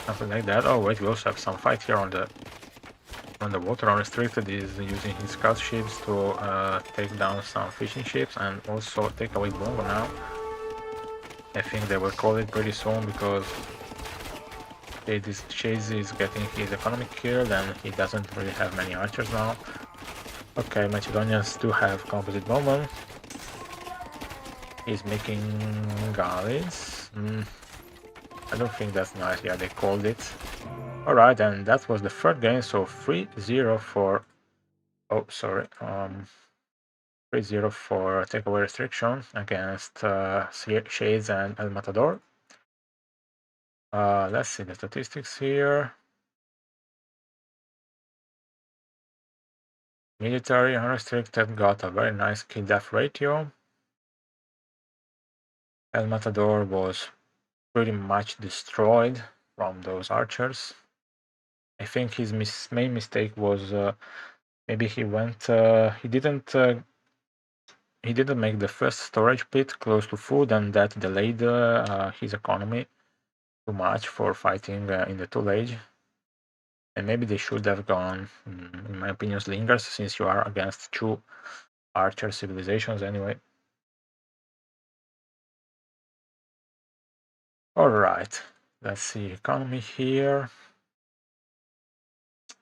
something like that. Oh wait, we also have some fight here on the water. Unrestricted is using his scout ships to take down some fishing ships and also take away Bongo now. I think they will call it pretty soon because Shades is getting his economy killed and he doesn't really have many archers now. Okay, Macedonians do have composite bowman. He's making galleys. I don't think that's nice. Yeah, they called it. Alright, and that was the third game, so 3-0 for... Oh, sorry. 3-0 for takeaway restriction against Shades and El Matador. Let's see the statistics here. Military unrestricted got a very nice kill-death ratio. El Matador was pretty much destroyed from those archers. I think his main mistake was maybe he didn't make the first storage pit close to food, and that delayed his economy too much for fighting in the Tool Age. And maybe they should have gone, in my opinion, Slingers, since you are against 2 archer civilizations anyway. Alright, let's see economy here.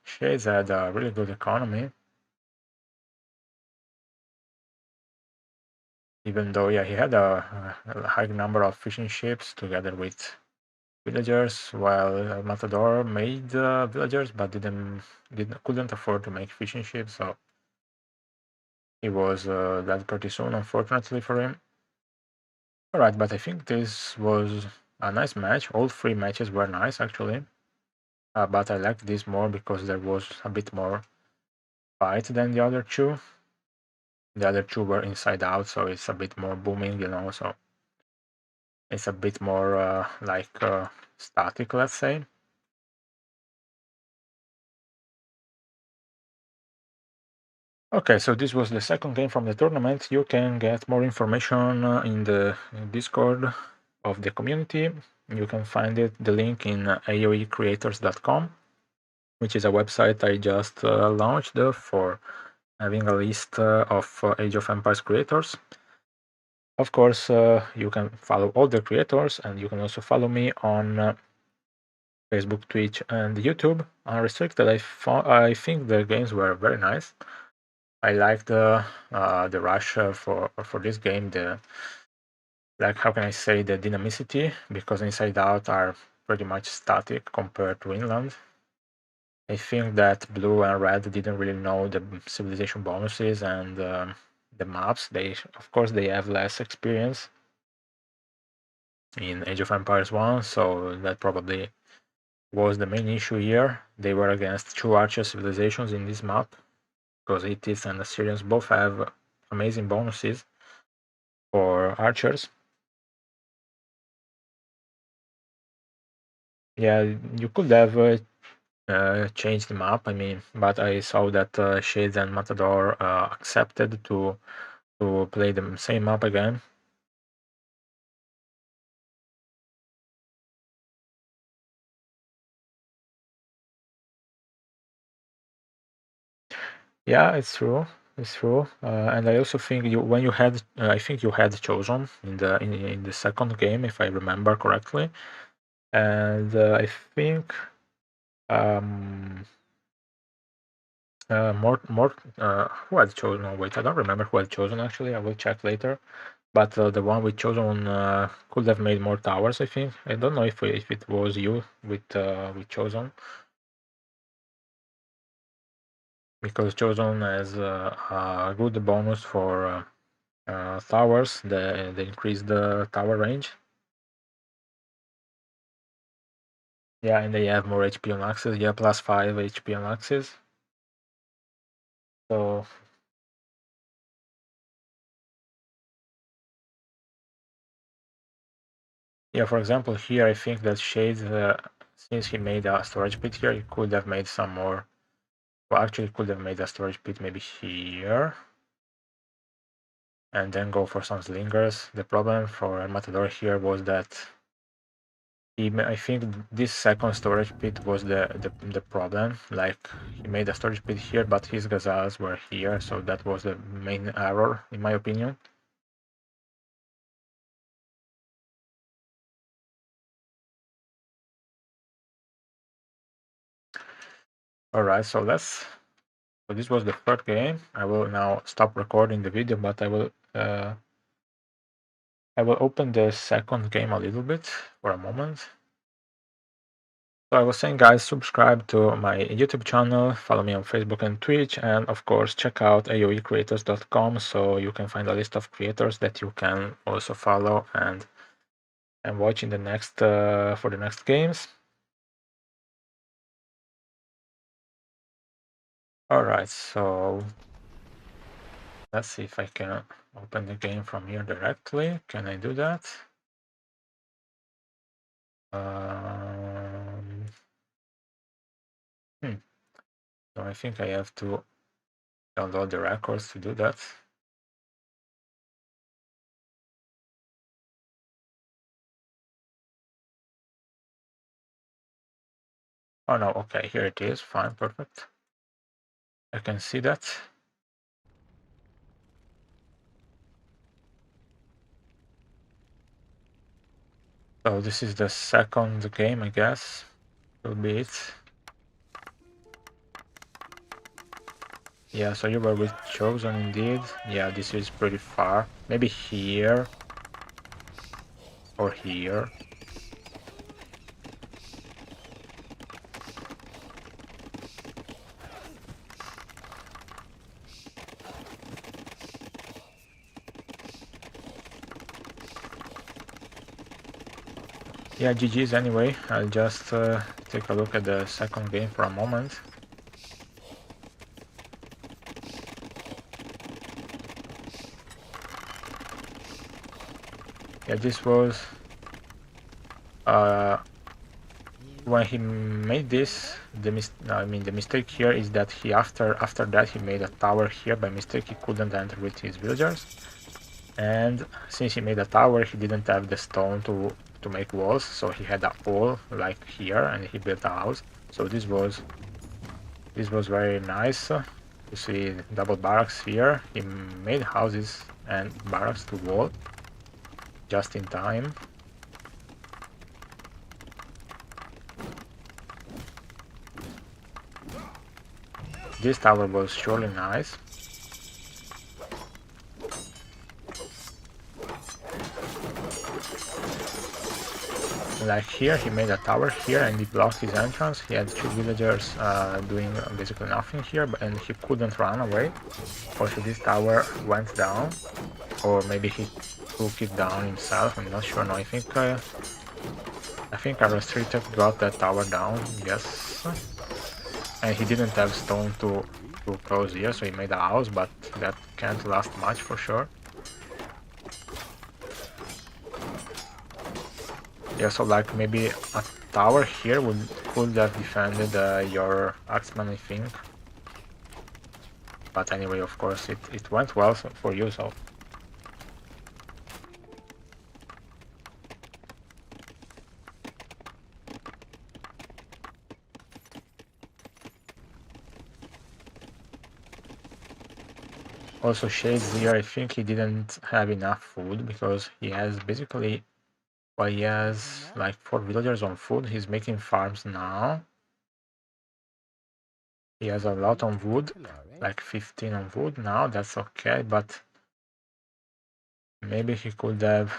Shades had a really good economy. Even though, yeah, he had a high number of fishing ships together with villagers, while Matador made villagers but couldn't afford to make fishing ships, so he was dead pretty soon, unfortunately for him. Alright, but I think this was a nice match. All three matches were nice, actually. But I liked this more because there was a bit more fight than the other two. The other two were inside out, so it's a bit more booming, you know, so it's a bit more static, let's say. Okay, so this was the second game from the tournament. You can get more information in the Discord of the community. You can find the link in aoecreators.com, which is a website I just launched for having a list of Age of Empires creators. Of course, you can follow all the creators, and you can also follow me on Facebook, Twitch, and YouTube. Unrestricted, I think the games were very nice. I like the rush for this game. How can I say, the dynamicity, because Inside Out are pretty much static compared to Inland. I think that Blue and Red didn't really know the civilization bonuses and the maps. Of course, they have less experience in Age of Empires 1, so that probably was the main issue here. They were against two archer civilizations in this map, because Hittites and Assyrians both have amazing bonuses for archers. Yeah, you could have changed the map, I mean, but I saw that Shades and Matador accepted to play the same map again. Yeah, it's true. It's true, and I also think when you had, I think you had chosen in the second game, if I remember correctly, and I think who had chosen? No, wait, I don't remember who had chosen actually. I will check later. But the one with chosen could have made more towers, I think. I don't know if it was you with chosen, because chosen has a good bonus for towers. They increase the tower range. Yeah, and they have more HP on axis. Yeah, plus 5 HP on axis. So yeah, for example, here I think that Shades, since he made a storage pit here, he could have made some more. Well, actually, could have made a storage pit maybe here, and then go for some slingers. The problem for Matador here was that I think this second storage pit was the problem. Like, he made a storage pit here, but his gazelles were here, so that was the main error, in my opinion. Alright, so this was the third game. I will now stop recording the video, but I will open the second game a little bit for a moment. So I was saying, guys, subscribe to my YouTube channel, follow me on Facebook and Twitch, and of course check out aoecreators.com, so you can find a list of creators that you can also follow and watch in the next for the next games. Alright, so let's see if I can open the game from here directly. Can I do that? So I think I have to download the records to do that. Oh no, okay, here it is. Fine, perfect. I can see that. So this is the second game, I guess. Will be it. Yeah, so you were with Chosen indeed. Yeah, this is pretty far. Maybe here. Or here. Yeah, GG's anyway. I'll just take a look at the second game for a moment. Yeah, this was when he made this. The mistake here is that he after that he made a tower here by mistake. He couldn't enter with his villagers, and since he made a tower, he didn't have the stone to make walls, so he had a wall like here, and he built a house. So this was very nice. You see double barracks here. He made houses and barracks to wall just in time. This tower was surely nice. Like here, he made a tower here and he blocked his entrance. He had two villagers doing basically nothing here, and he couldn't run away. Also, this tower went down, or maybe he took it down himself. I'm not sure. No, I think our restricted got that tower down. Yes, and he didn't have stone to close here, so he made a house, but that can't last much for sure. Yeah, so like maybe a tower here could have defended your Axeman, I think. But anyway, of course, it went well for you, so. Also, Shades here, I think he didn't have enough food because he has basically, well, he has like 4 villagers on food. He's making farms now. He has a lot on wood, like 15 on wood now. That's okay, but maybe he could have.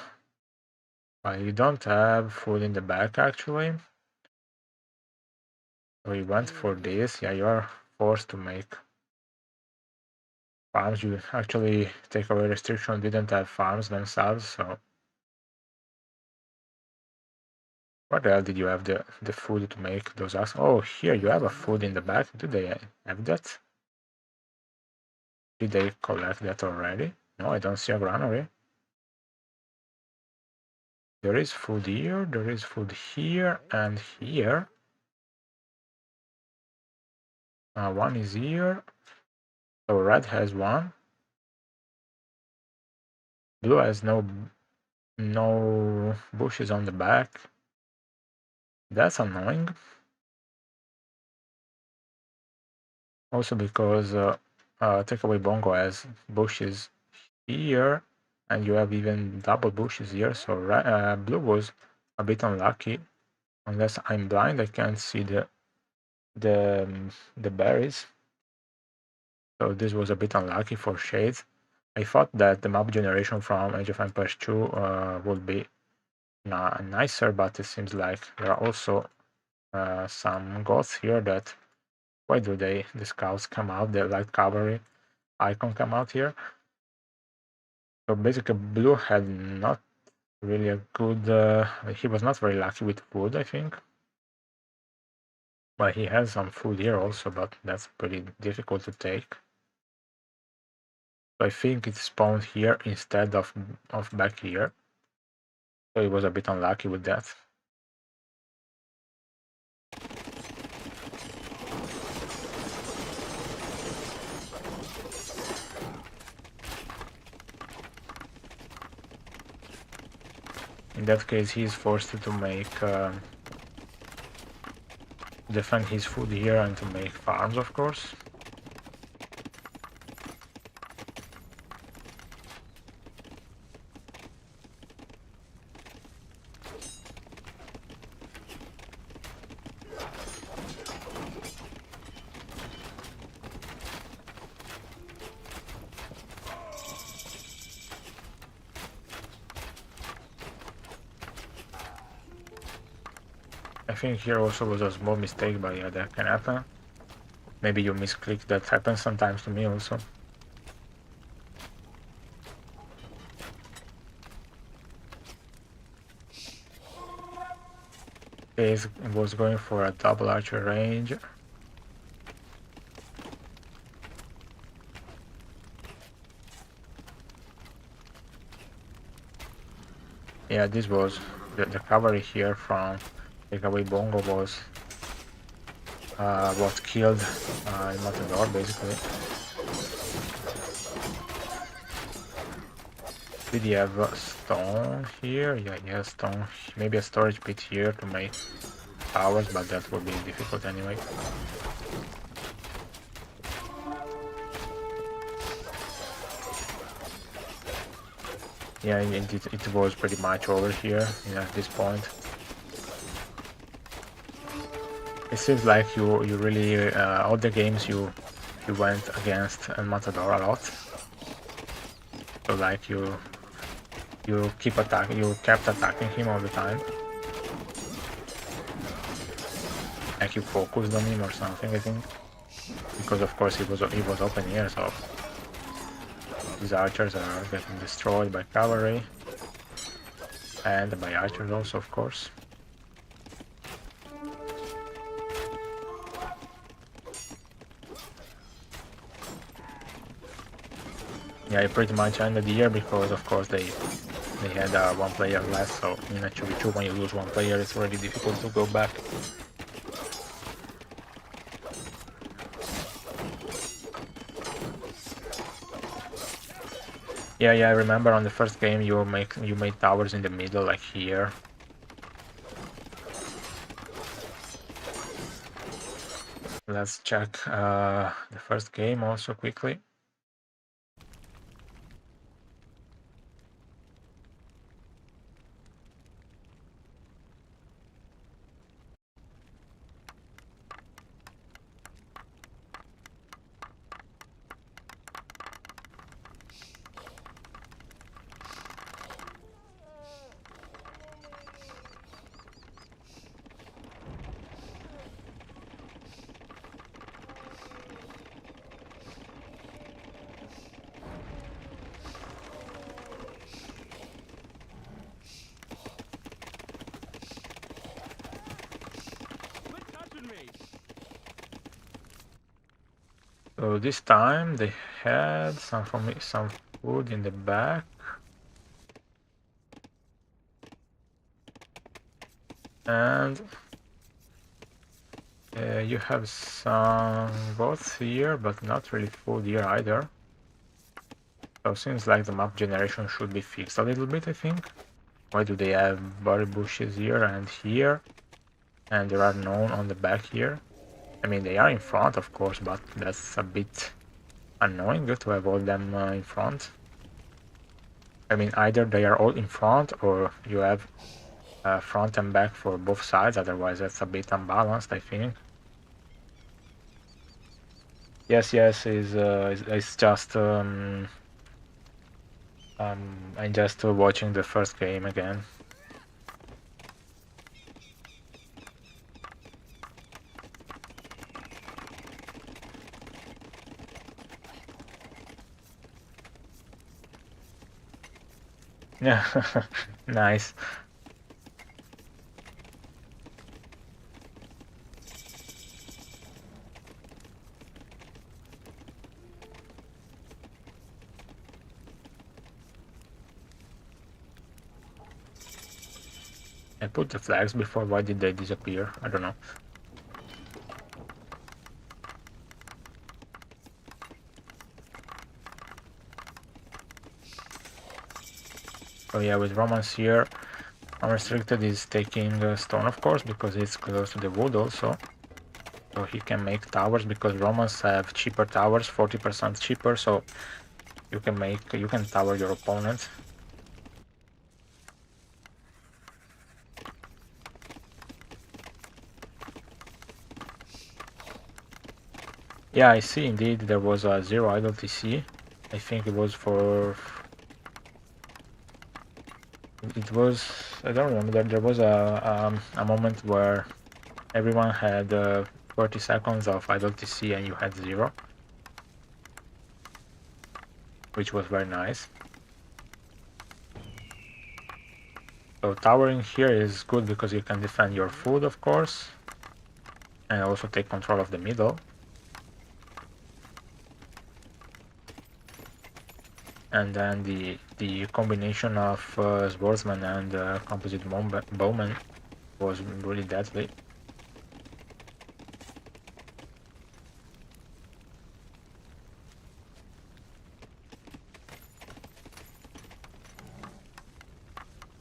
Well, you don't have food in the back actually. So he went for this. Yeah, you're forced to make farms. You actually take away restriction, didn't have farms themselves, so. Where the hell did you have the food to make those axes? Oh, here you have a food in the back. Do they have that? Did they collect that already? No, I don't see a granary. There is food here, there is food here, and here. One is here. So red has one. Blue has no bushes on the back. That's annoying. Also because Takeaway Bongo has bushes here, and you have even double bushes here, so blue was a bit unlucky. Unless I'm blind, I can't see the berries. So this was a bit unlucky for Shades. I thought that the map generation from Age of Empires 2 would be nicer, but it seems like there are also some gods here that. Why do the scouts come out? The light cavalry icon come out here. So basically, blue had not really a good. He was not very lucky with food, I think. Well, he has some food here also, but that's pretty difficult to take. So I think it spawned here instead of back here. So he was a bit unlucky with that. In that case, he's forced to make defend his food here and to make farms, of course. I think here also was a small mistake, but yeah, that can happen. Maybe you misclick, that happens sometimes to me also. Okay, it was going for a double archer range. Yeah, this was the cavalry here from Takeaway Bongo was what killed in Matador, basically. Did he have a stone here? Yeah, he has stone. Maybe a storage pit here to make towers, but that would be difficult anyway. Yeah, it was pretty much over here, at this point. It seems like you really all the games you went against Matador a lot. So like you kept attacking him all the time. Like you focused on him or something, I think. Because of course he was open here, so these archers are getting destroyed by cavalry. And by archers also, of course. Yeah, it pretty much ended the year because of course they had one player less, so in a 2v2 when you lose one player it's really difficult to go back. Yeah, I remember on the first game you made towers in the middle, like here. Let's check the first game also quickly. So this time they had some food in the back. And you have some both here, but not really food here either. So seems like the map generation should be fixed a little bit, I think. Why do they have berry bushes here and here? And there are none on the back here. I mean, they are in front, of course, but that's a bit annoying to have all them in front. I mean, either they are all in front or you have front and back for both sides, otherwise that's a bit unbalanced, I think. Yes, it's just I'm just watching the first game again. Yeah, nice. I put the flags before, why did they disappear? I don't know. So yeah, with Romans here, unrestricted is taking stone, of course, because it's close to the wood also. So he can make towers because Romans have cheaper towers, 40% cheaper, so you can tower your opponent. Yeah, I see indeed there was a 0 idle TC. I think it was for... It was... I don't remember, there was a moment where everyone had 30 seconds of idle TC and you had 0. Which was very nice. So towering here is good because you can defend your food, of course, and also take control of the middle. And then the combination of swordsman and composite bowman was really deadly.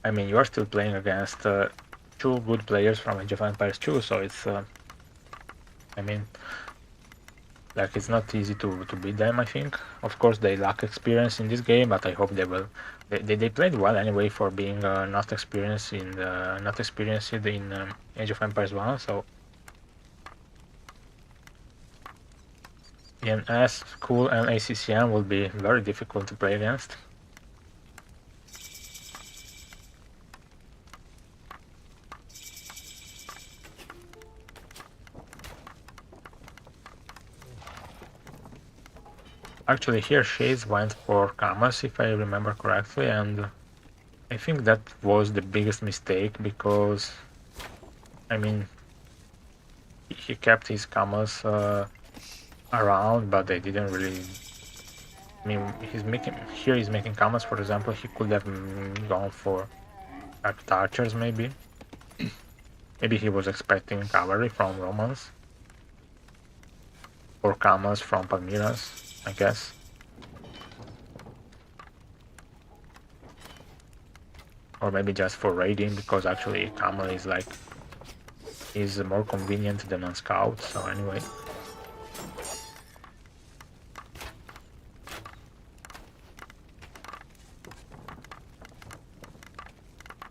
I mean, you are still playing against two good players from Age of Empires 2, so it's, I mean, like, it's not easy to beat them, I think. Of course, they lack experience in this game, but I hope they will. They played well anyway for being not experienced in Age of Empires 1, so ENS, Cool, and ACCM will be very difficult to play against. Actually, here Shades went for Kamas, if I remember correctly, and I think that was the biggest mistake because, I mean, he kept his Kamas around, but they didn't really. I mean, he's making Kamas, for example. He could have gone for archers, maybe. Maybe he was expecting cavalry from Romans or Kamas from Palmyras, I guess. Or maybe just for raiding, because actually Camel is like is more convenient than on scout, so anyway.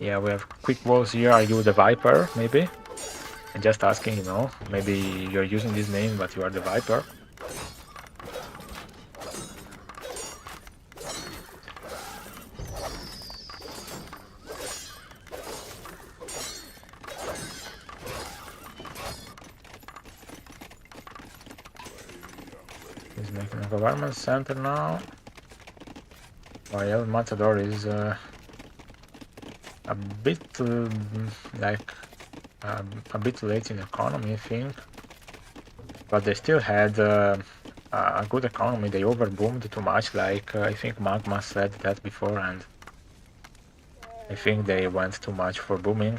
Yeah, we have quick walls here. Are you the Viper, maybe? I'm just asking, you know, maybe you're using this name, but you are the Viper. He's making a government center now. Royale Matador is a bit like a bit late in economy, I think, but they still had a good economy. They overboomed too much, like I think Magma said that before, and I think they went too much for booming.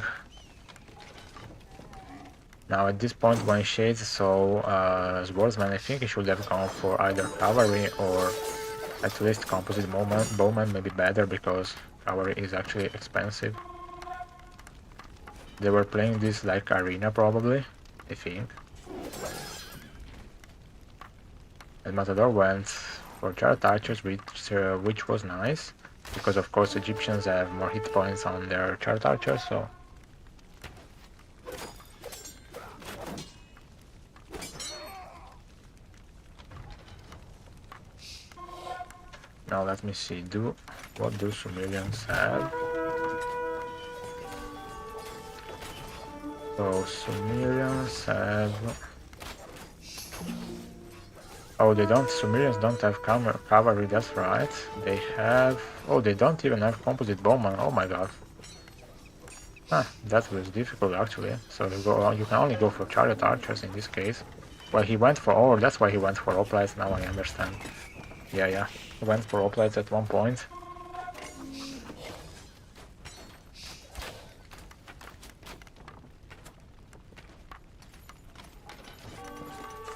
Now at this point, when Shades saw Swordsman, I think he should have gone for either cavalry or at least composite bowman, maybe better, because cavalry is actually expensive. They were playing this like arena, probably, I think. And Matador went for chariot archers, which was nice, because of course Egyptians have more hit points on their chariot archers, so. Now let me see, what do Sumerians have? So Sumerians have. Oh, Sumerians don't have cavalry, that's right. They have. Oh, they don't even have composite bowman, oh my god. That was difficult actually. So you can only go for chariot archers in this case. Well, he went for. Oh, that's why he went for hoplites, now I understand. Yeah. He went for hoplites at one point.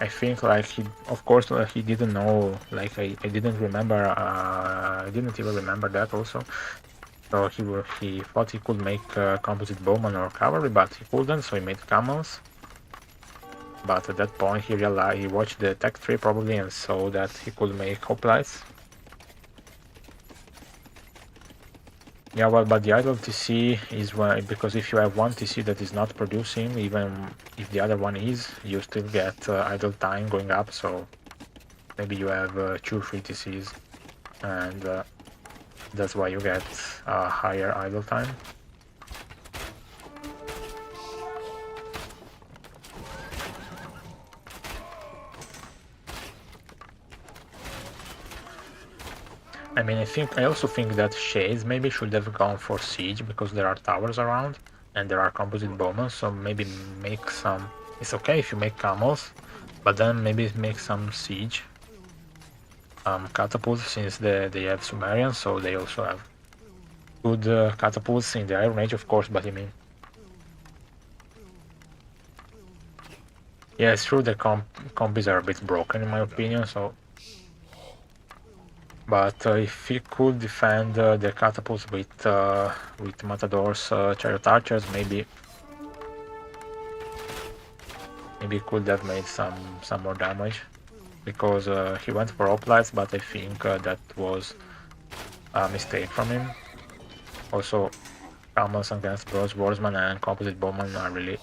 I think like of course he didn't know, like I didn't remember, I didn't even remember that also. So he thought he could make composite bowman or cavalry, but he couldn't, so he made camels. But at that point he realized, he watched the tech tree probably and saw that he could make hoplites. Yeah, well, but the idle TC is because if you have one TC that is not producing, even if the other one is, you still get idle time going up, so maybe you have 2 free TCs, and that's why you get higher idle time. I mean, I also think that Shades maybe should have gone for Siege because there are towers around and there are composite bowmen, so maybe make some... It's okay if you make camels, but then maybe make some Siege catapults, since they have Sumerians, so they also have good catapults in the Iron Age, of course, but I mean... Yeah, it's true the compis are a bit broken in my opinion, so... But if he could defend the catapults with Matador's chariot archers, maybe he could have made some more damage, because he went for hoplites, but I think that was a mistake from him. Also, camels against bronze swordsman and composite bowmen are really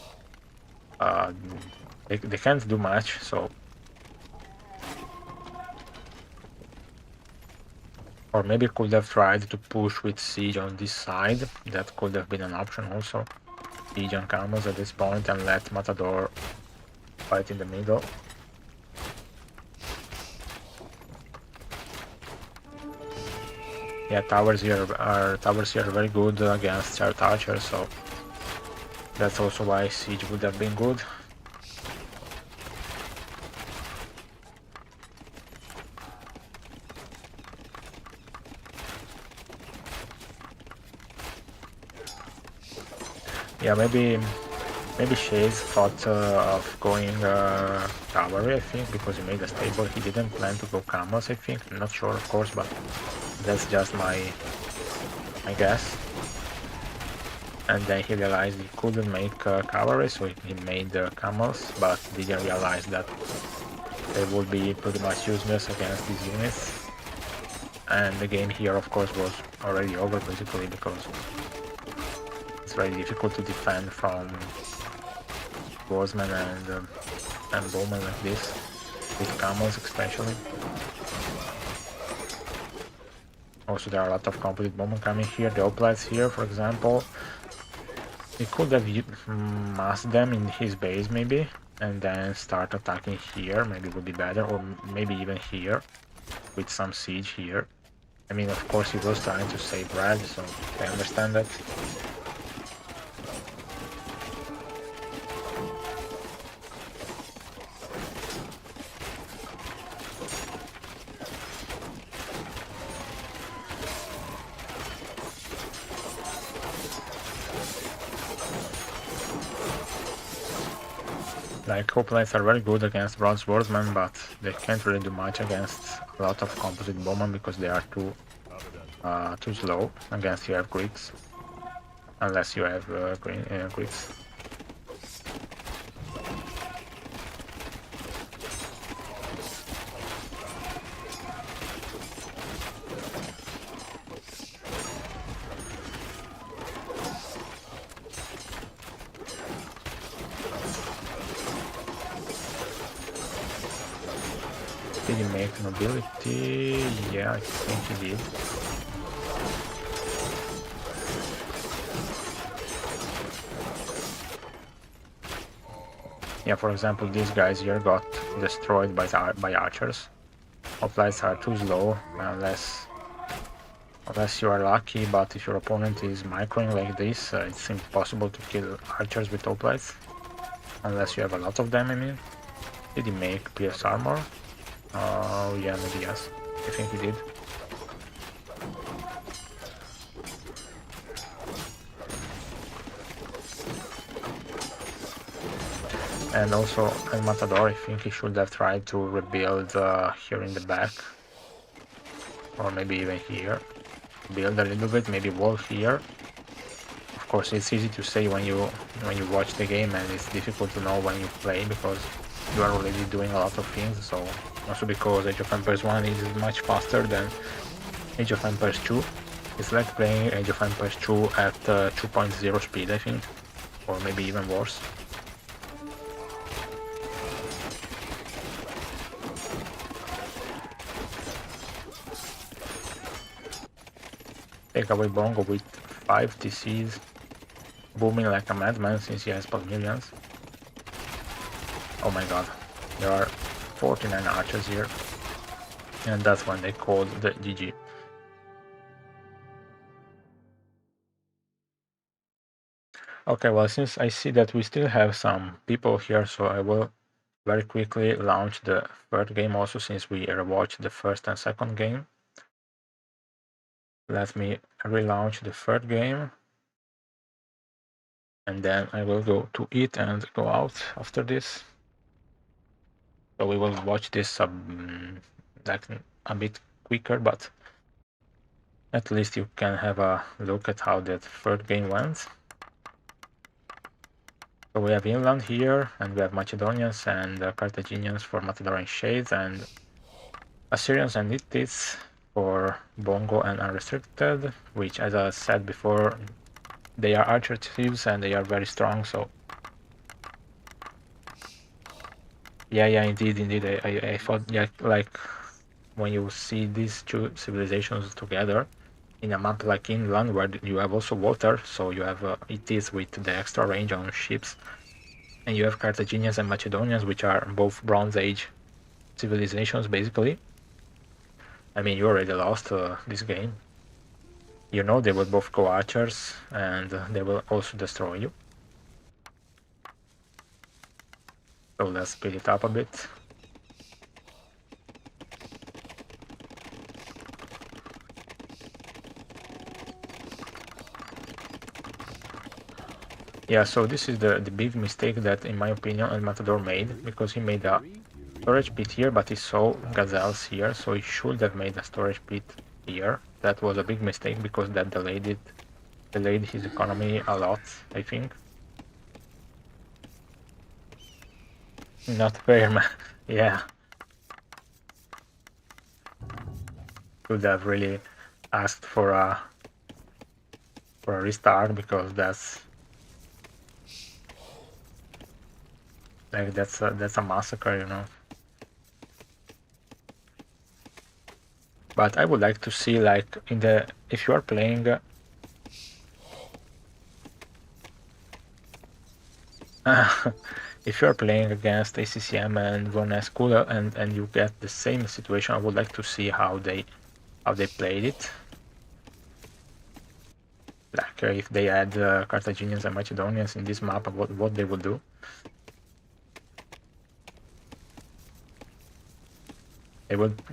they can't do much, so... Or maybe could have tried to push with siege on this side. That could have been an option also. Siege on camels at this point and let Matador fight in the middle. Yeah, towers here are very good against chariot archers, so that's also why siege would have been good. Yeah, maybe Shades thought of going cavalry, I think, because he made a stable. He didn't plan to go camels, I think. I'm not sure, of course, but that's just my guess. And then he realized he couldn't make cavalry, so he made camels, but didn't realize that they would be pretty much useless against these units. And the game here, of course, was already over, basically, because it's very difficult to defend from swordsmen and bowmen like this, with camels especially. Also, there are a lot of composite bowmen coming here. The hoplites here, for example, he could have massed them in his base maybe, and then start attacking here. Maybe it would be better, or maybe even here, with some siege here. I mean, of course, he was trying to save red, so I understand that. Like, hoplites are very good against bronze swordsmen, but they can't really do much against a lot of composite bowmen because they are too slow against you have Greeks, unless you have Greeks. Did he make nobility? Yeah, I think he did. Yeah, for example, these guys here got destroyed by archers. Hoplites are too slow, unless you are lucky, but if your opponent is microing like this, it's impossible to kill archers with hoplites. Unless you have a lot of them, I mean. Did he make pierce armor? Yeah, maybe yes. I think he did. And also, as Matador, I think he should have tried to rebuild here in the back. Or maybe even here. Build a little bit, maybe wall here. Of course, it's easy to say when you watch the game, and it's difficult to know when you play, because you are already doing a lot of things, so... Also because Age of Empires 1 is much faster than Age of Empires 2. It's like playing Age of Empires 2 at 2.0 speed, I think. Or maybe even worse. Take away Bongo with 5 TCs, booming like a madman since he has millions. Oh my god, there are 49 archers here, and that's when they called the GG. Okay, well, since I see that we still have some people here, so I will very quickly launch the third game also, since we rewatched the first and second game. Let me relaunch the third game, and then I will go to it and go out after this. So we will watch this like a bit quicker, but at least you can have a look at how that third game went. So we have Inland here, and we have Macedonians and Carthaginians for Matador and Shades, and Assyrians and Hittites for Bongo and Unrestricted, which, as I said before, they are archer chiefs and they are very strong, so... Yeah, indeed. I thought, yeah, like, when you see these two civilizations together in a map like Inland, where you have also water, so you have Hittites with the extra range on ships, and you have Carthaginians and Macedonians, which are both Bronze Age civilizations, basically. I mean, you already lost this game. You know they will both go archers, and they will also destroy you. So let's speed it up a bit. Yeah, so this is the big mistake that, in my opinion, El Matador made, because he made a storage pit here, but he saw gazelles here, so he should have made a storage pit here. That was a big mistake, because that delayed his economy a lot, I think. Not fair, man. Yeah. Could have really asked for a restart, because that's like that's a massacre, you know. But I would like to see, like, if you are playing if you are playing against ACCM and Von School and you get the same situation, I would like to see how they played it. Like if they add Carthaginians and Macedonians in this map, what they will do.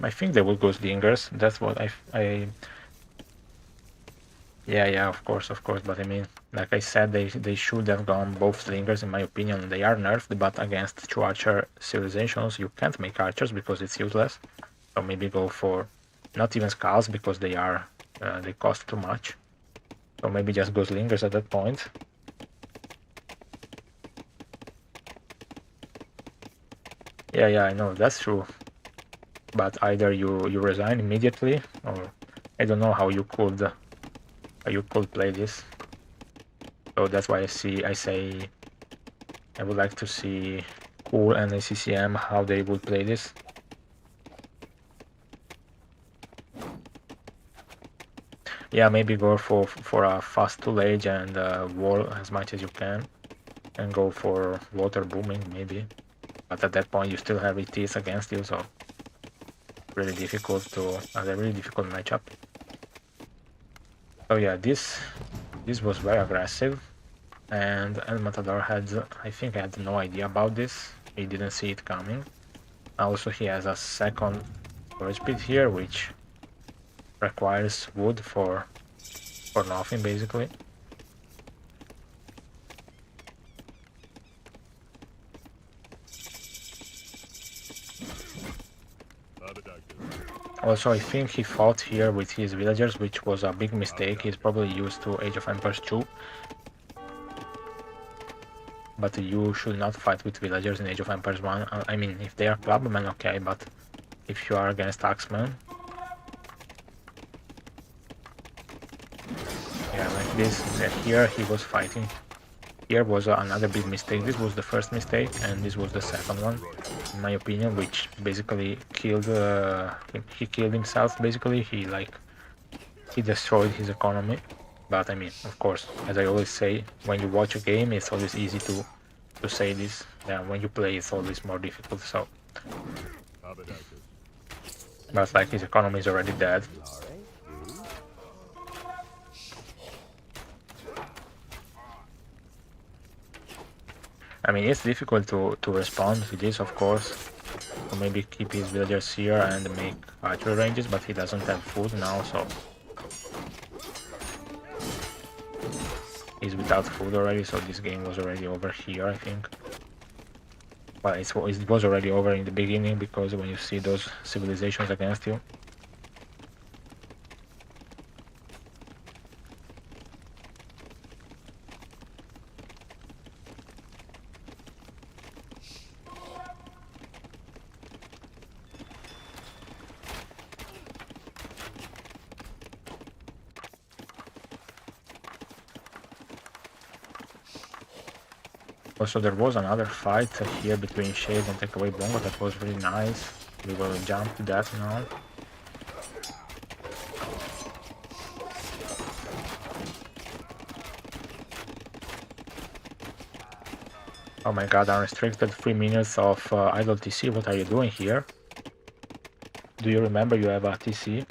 I think they will go Slingers. That's what I. Yeah, of course. But I mean, like I said, they should have gone both Slingers, in my opinion. They are nerfed, but against two archer civilizations, you can't make archers because it's useless. So maybe go for not even Skulls, because they cost too much. So maybe just go Slingers at that point. Yeah, I know, that's true. But either you resign immediately, or I don't know how you could play this. So that's why I say I would like to see QUHH and ACCM how they would play this. Yeah, maybe go for a fast tool-age and wall as much as you can, and go for water booming maybe. But at that point you still have ETs against you, so a really difficult matchup. So yeah, this was very aggressive, and El Matador I think had no idea about this. He didn't see it coming. Also, he has a second storage pit here, which requires wood for nothing, basically. Also, I think he fought here with his villagers, which was a big mistake. He's probably used to Age of Empires 2. But you should not fight with villagers in Age of Empires 1. I mean, if they are clubmen, okay, but if you are against axemen... Yeah, like this. Here he was fighting. Here was another big mistake. This was the first mistake, and this was the second one, in my opinion, which basically killed... he killed himself, basically. He destroyed his economy. But I mean, of course, as I always say, when you watch a game, it's always easy to say this. Yeah, when you play, it's always more difficult, so... But like, his economy is already dead. I mean, it's difficult to respond to this, of course. So maybe keep his villagers here and make archery ranges, but he doesn't have food now, so he's without food already, so this game was already over here, I think. Well, it was already over in the beginning, because when you see those civilizations against you. Also, there was another fight here between Shade and Takeaway Bongo that was really nice. We will jump to that now. Oh my god, unrestricted 3 minutes of idle TC, what are you doing here? Do you remember you have a TC?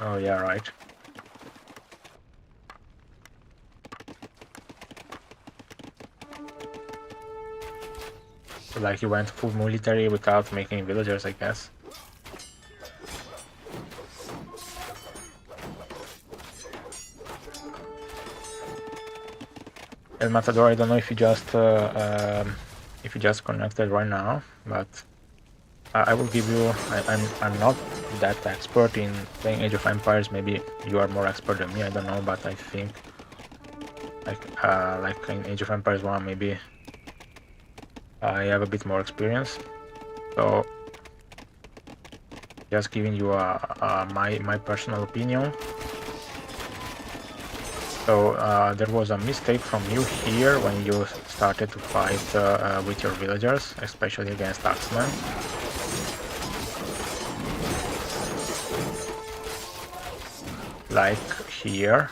Oh yeah, right. So, like, you went full military without making villagers, I guess. El Matador, I don't know if you just connected right now, but I will give you. I'm not that expert in playing Age of Empires. Maybe you are more expert than me. I don't know, but I think like in Age of Empires 1, maybe I have a bit more experience. So just giving you my personal opinion. So there was a mistake from you here when you started to fight with your villagers, especially against Axemen. Like here,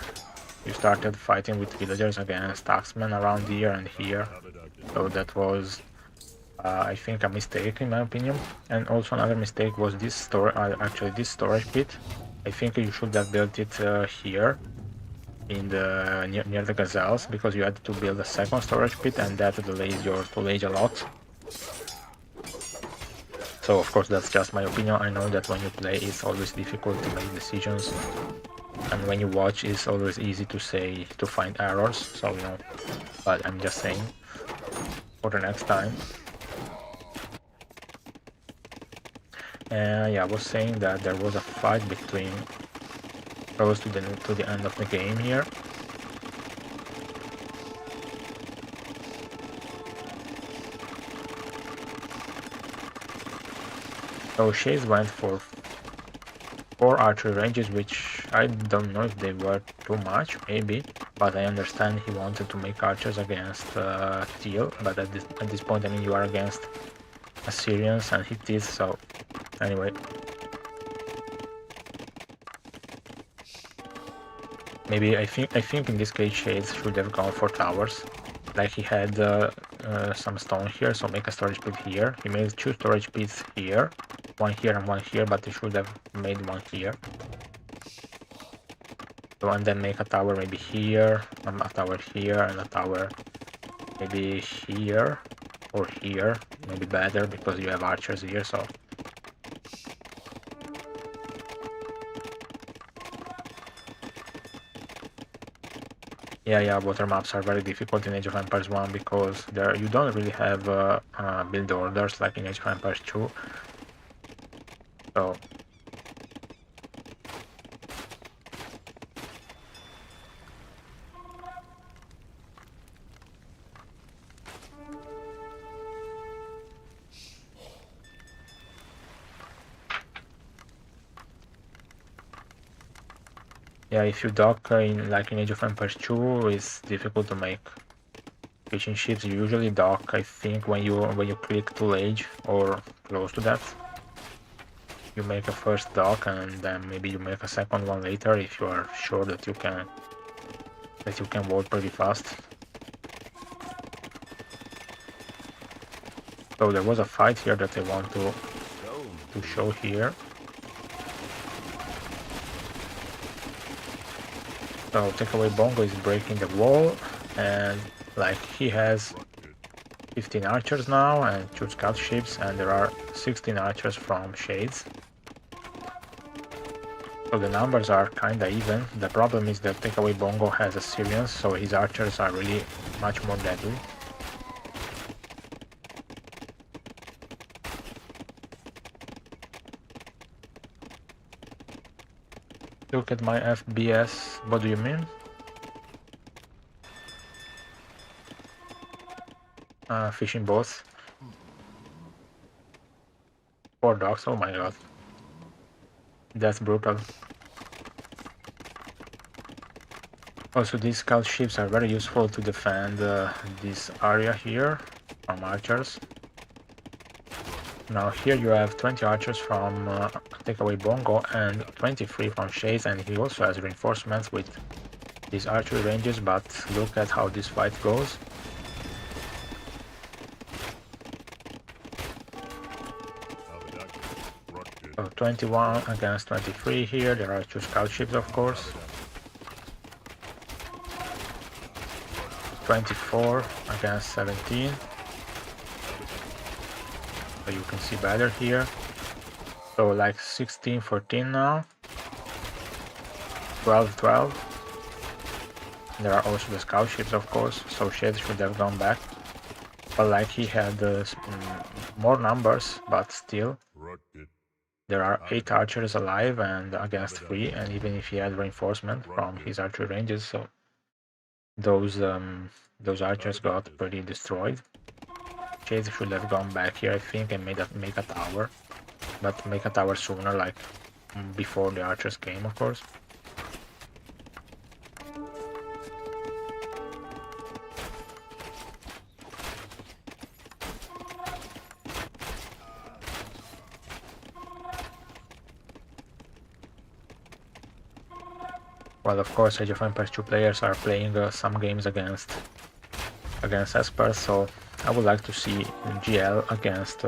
you started fighting with villagers against Axemen around here and here. So that was, I think, a mistake in my opinion. And also another mistake was this this storage pit. I think you should have built it here, in the near the gazelles, because you had to build a second storage pit, and that delays your toolage a lot. So of course that's just my opinion. I know that when you play it's always difficult to make decisions, and when you watch it's always easy to find errors, so you know, but I'm just saying for the next time. Yeah, I was saying that there was a fight between close to the end of the game here. So Shaze went for 4 archery ranges, which I don't know if they were too much, maybe, but I understand he wanted to make archers against Teal, but at this point, I mean, you are against Assyrians and Hittites, so anyway. Maybe I think in this case Shades should have gone for towers. Like, he had some stone here, so make a storage pit here. He made 2 storage pits here, one here and one here, but he should have made one here. So, and then make a tower maybe here, a tower here, and a tower maybe here or here. Maybe better because you have archers here, so. Yeah, water maps are very difficult in Age of Empires 1 because you don't really have build orders like in Age of Empires 2. So. Yeah, if you dock in Age of Empires 2, it's difficult to make fishing ships. You usually dock, I think, when you click to age or close to that. You make a first dock and then maybe you make a second one later if you are sure that you can walk pretty fast. So there was a fight here that I want to to show here. So Takeaway Bongo is breaking the wall, and like he has 15 archers now and 2 scout ships, and there are 16 archers from Shades. So the numbers are kinda even. The problem is that Takeaway Bongo has Assyrians, so his archers are really much more deadly. Look at my FBS. What do you mean? Fishing boats. 4 dogs, oh my god. That's brutal. Also, these scout ships are very useful to defend this area here from archers. Now here you have 20 archers from Takeaway Bongo and 23 from Shades, and he also has reinforcements with these archery ranges, but look at how this fight goes. So 21 against 23 here, there are 2 scout ships of course. 24 against 17. So you can see better here. So like 16-14 now. 12-12. There are also the scout ships of course, so Shades should have gone back. But like he had more numbers, but still. There are 8 archers alive and against 3, and even if he had reinforcement from his archery ranges, so those archers got pretty destroyed. Shades should have gone back here, I think, and make a tower, but make a tower sooner, like before the archers came, of course. Well, of course, Age of Empires 2 players are playing some games against Esper, so I would like to see GL against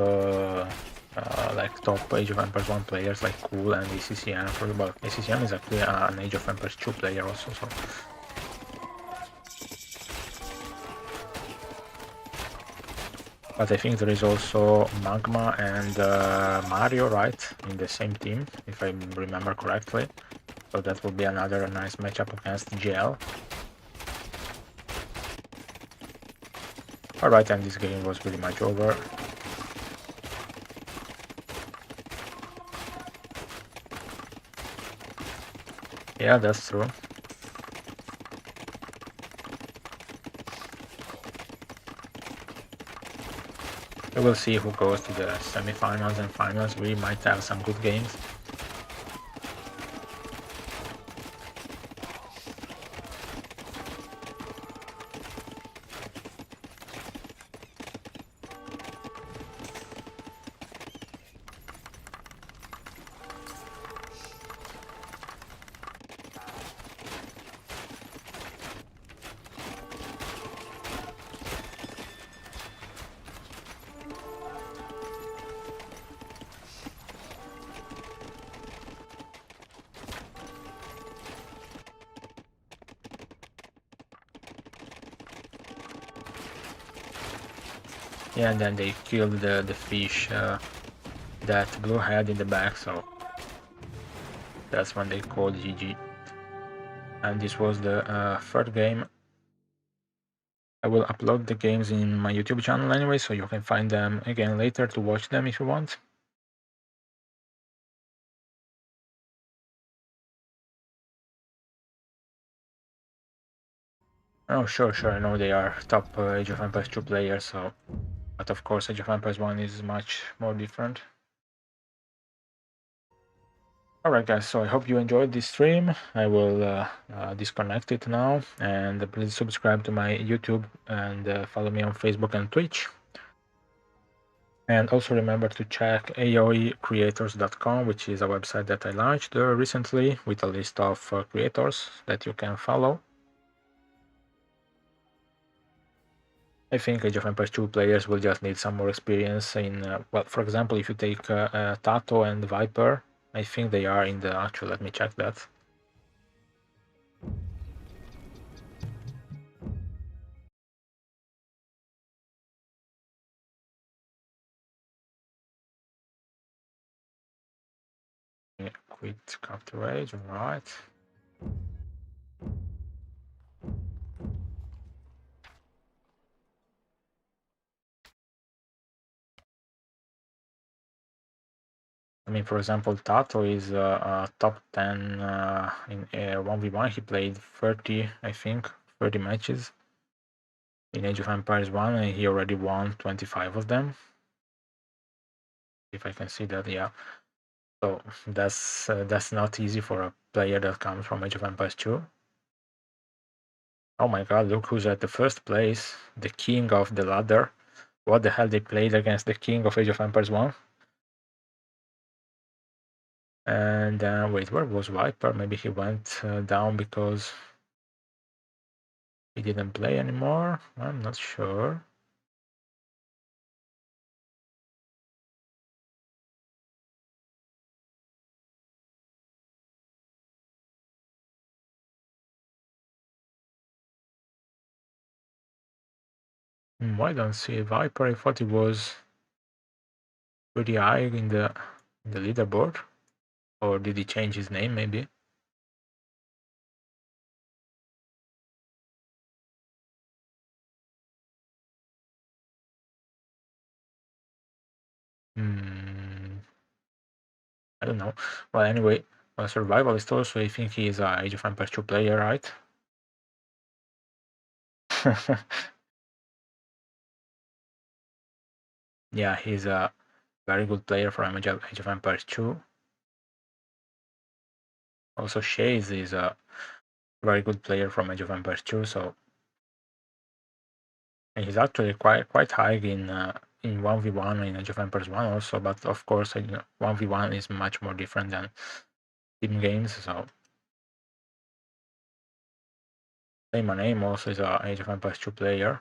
like top Age of Empires 1 players like Cool and ACCM. Well, ACCM is actually an Age of Empires 2 player also, so. But I think there is also Magma and Mario, right, in the same team, if I remember correctly. So that will be another nice matchup against GL. Alright, and this game was pretty much over. Yeah, that's true. We will see who goes to the semifinals and finals. We might have some good games. Yeah, and then they killed the fish that Blue had in the back, so that's when they called GG. And this was the third game. I will upload the games in my YouTube channel anyway, so you can find them again later to watch them if you want. Oh, sure, I know they are top Age of Empires 2 players, so. But of course, Age of Empires 1 is much more different. Alright guys, so I hope you enjoyed this stream. I will disconnect it now, and please subscribe to my YouTube and follow me on Facebook and Twitch. And also remember to check aoecreators.com, which is a website that I launched recently with a list of creators that you can follow. I think Age of Empires 2 players will just need some more experience in, well, for example, if you take Tato and Viper, I think they are in the actual, let me check that. Quit Capture Rage, alright. I mean, for example, Tato is top 10 in 1v1. He played 30, I think, 30 matches in Age of Empires 1, and he already won 25 of them. If I can see that, yeah. So that's not easy for a player that comes from Age of Empires 2. Oh my god, look who's at the first place, the king of the ladder. What the hell, they played against the king of Age of Empires 1? And wait, where was Viper? Maybe he went down because he didn't play anymore? I'm not sure. Why don't see Viper? I thought he was pretty high in the leaderboard. Or did he change his name maybe? I don't know. Well, anyway, a survivalist also, I think he is a Age of Empires 2 player, right? Yeah, he's a very good player from Age of Empires 2. Also, Shaze is a very good player from Age of Empires 2, so... And he's actually quite high in 1v1 in Age of Empires 1 also, but of course 1v1 is much more different than team games, so... My name also is a Age of Empires 2 player,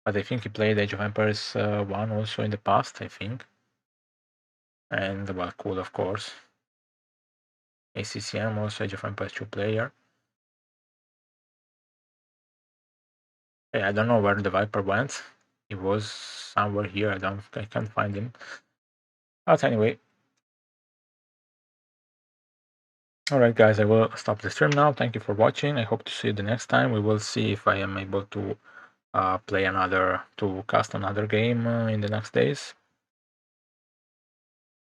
but I think he played Age of Empires 1 also in the past, I think. And, well, cool, of course. ACCM also Age of Empires 2 player. Hey, I don't know where the Viper went. He was somewhere here, I can't find him. But anyway. Alright guys, I will stop the stream now. Thank you for watching. I hope to see you the next time. We will see if I am able to cast another game in the next days.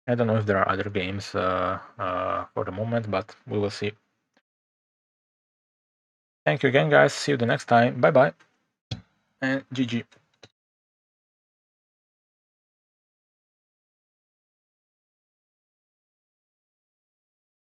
I don't know if there are other games for the moment, but we will see. Thank you again guys, see you the next time. Bye bye and GG.